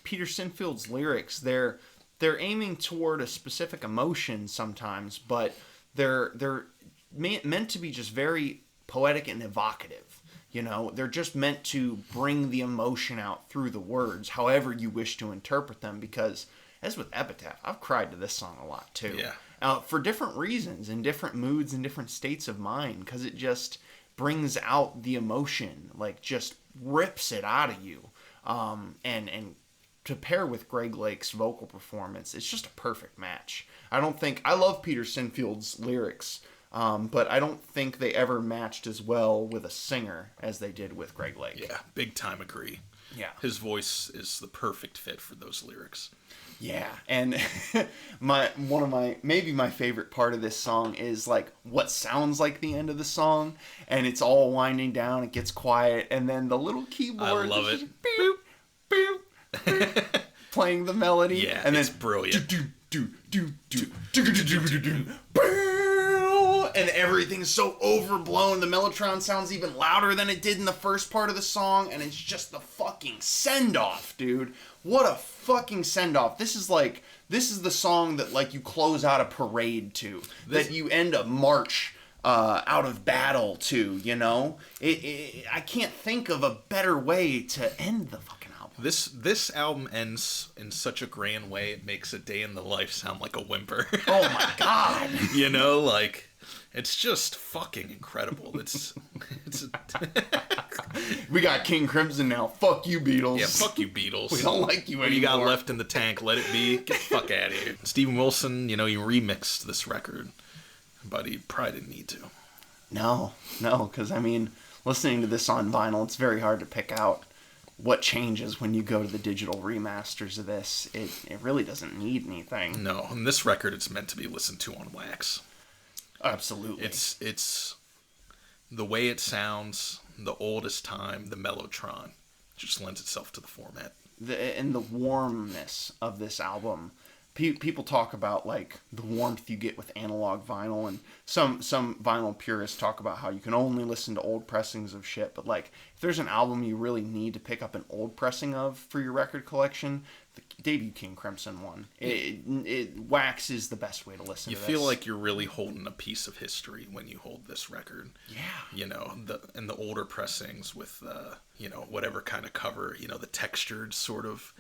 Peter Sinfield's lyrics, they're aiming toward a specific emotion sometimes, but they're meant to be just very poetic and evocative. They're just meant to bring the emotion out through the words, however you wish to interpret them, because as with Epitaph, I've cried to this song a lot too. Yeah. For different reasons, in different moods and different states of mind, because it just brings out the emotion, like just rips it out of you. And to pair with Greg Lake's vocal performance, it's just a perfect match. I love Peter Sinfield's lyrics, but I don't think they ever matched as well with a singer as they did with Greg Lake. Yeah, big time agree. Yeah. His voice is the perfect fit for those lyrics. Yeah, and maybe my favorite part of this song is like what sounds like the end of the song, and it's all winding down, it gets quiet, and then the little keyboard. I love it. Boop, boop, boop, playing the melody. Yeah, and it's then brilliant. And everything's so overblown. The mellotron sounds even louder than it did in the first part of the song, and it's just the fucking send-off, dude. What a fucking send-off. This is the song that like you close out a parade to, that you end a march out of battle to, I can't think of a better way to end the fucking album. This album ends in such a grand way, it makes A Day in the Life sound like a whimper. Oh my god. It's just fucking incredible. We got King Crimson now. Fuck you, Beatles. Yeah, fuck you, Beatles. We don't like you anymore. What you got left in the tank? Let it be. Get the fuck out of here. Steven Wilson, he remixed this record, but he probably didn't need to. No, because listening to this on vinyl, it's very hard to pick out what changes when you go to the digital remasters of this. It really doesn't need anything. No, on this record, it's meant to be listened to on wax. Absolutely. It's the way it sounds, the oldest time, the mellotron, just lends itself to the format. And the warmness of this album. people talk about like the warmth you get with analog vinyl, and some vinyl purists talk about how you can only listen to old pressings of shit. But like, if there's an album you really need to pick up an old pressing of for your record collection, the debut King Crimson one, Wax is the best way to listen. You to feel like you're really holding a piece of history when you hold this record. Yeah. You know, the older pressings with you know, whatever kind of cover, you know, the textured sort of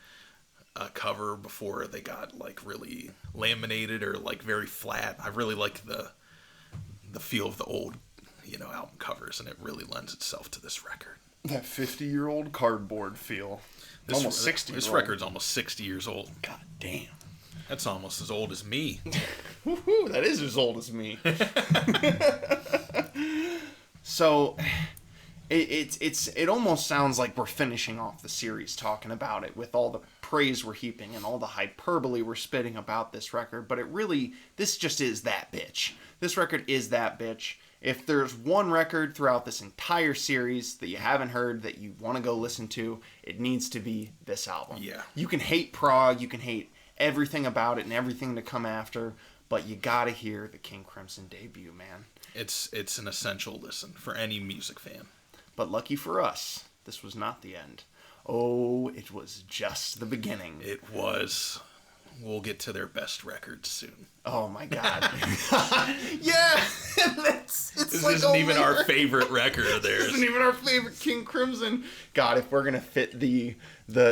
cover before they got like really laminated or like very flat. I really like the feel of the old, you know, album covers, and it really lends itself to this record. That 50-year-old cardboard feel. Almost 60. This record's almost 60 years old. God damn. That's almost as old as me. Woohoo, that is as old as me. So, it almost sounds like we're finishing off the series talking about it with all the praise we're heaping and all the hyperbole we're spitting about this record, but this just is that bitch. This record is that bitch. If there's one record throughout this entire series that you haven't heard that you want to go listen to, it needs to be this album. Yeah. You can hate prog, you can hate everything about it and everything to come after, but you gotta hear the King Crimson debut, man. It's an essential listen for any music fan. But lucky for us, this was not the end. Oh, it was just the beginning. It was. We'll get to their best records soon. Oh my god. Yeah! This like isn't even our favorite record of theirs. This isn't even our favorite King Crimson. God, if we're gonna fit the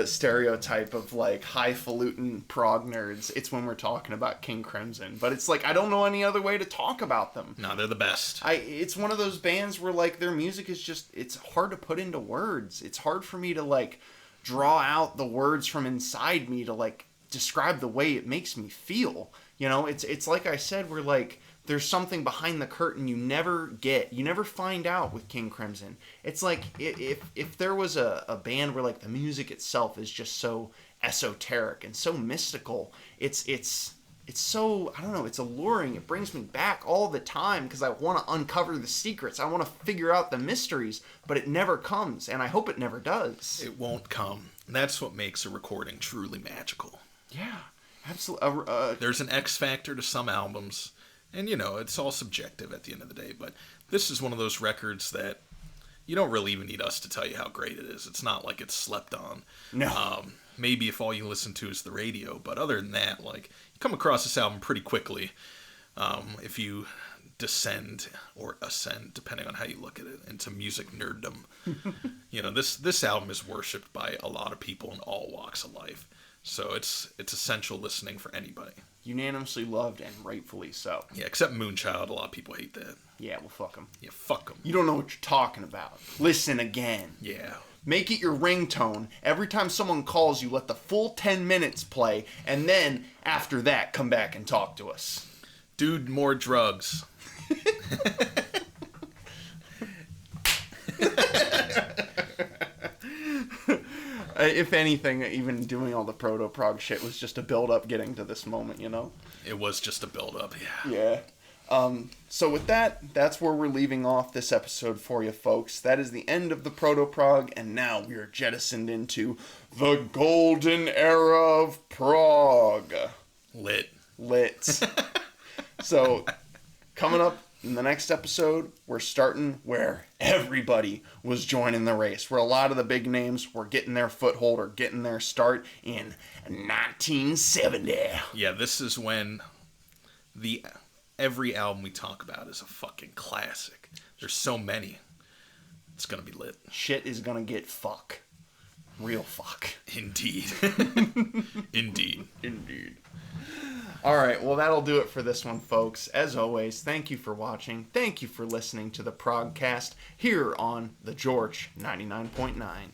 stereotype of like highfalutin prog nerds, it's when we're talking about King Crimson. But it's like, I don't know any other way to talk about them. No, they're the best. It's one of those bands where like their music is just, it's hard to put into words. It's hard for me to like draw out the words from inside me to like describe the way it makes me feel. You know, it's like I said, we're like, there's something behind the curtain you never find out with King Crimson. It's like if there was a band where like the music itself is just so esoteric and so mystical, it's so, I don't know, it's alluring. It brings me back all the time because I want to uncover the secrets. I want to figure out the mysteries, but it never comes, and I hope it never does. It won't come. That's what makes a recording truly magical. Yeah, absolutely. There's an X factor to some albums, and you know, it's all subjective at the end of the day, but this is one of those records that you don't really even need us to tell you how great it is. It's not like it's slept on. No. Maybe if all you listen to is the radio, but other than that, like, you come across this album pretty quickly if you descend or ascend, depending on how you look at it, into music nerddom. You know, this album is worshipped by a lot of people in all walks of life. So it's essential listening for anybody. Unanimously loved, and rightfully so. Yeah, except Moonchild. A lot of people hate that. Yeah, well, fuck them. Yeah, fuck them. You don't know what you're talking about. Listen again. Yeah. Make it your ringtone. Every time someone calls you, let the full 10 minutes play, and then, after that, come back and talk to us. Dude, more drugs. If anything, even doing all the proto-prog shit was just a build-up getting to this moment, you know? It was just a build-up, yeah. Yeah. So with that, that's where we're leaving off this episode for you, folks. That is the end of the proto-prog, and now we are jettisoned into the golden era of prog. Lit. So, coming up in the next episode, we're starting where everybody was joining the race, where a lot of the big names were getting their foothold or getting their start in 1970. Yeah, this is when every album we talk about is a fucking classic. There's so many. It's gonna be lit. Shit is gonna get fuck. Real fuck. Indeed. Indeed. All right, well, that'll do it for this one, folks. As always, thank you for watching. Thank you for listening to the Progcast here on the George 99.9.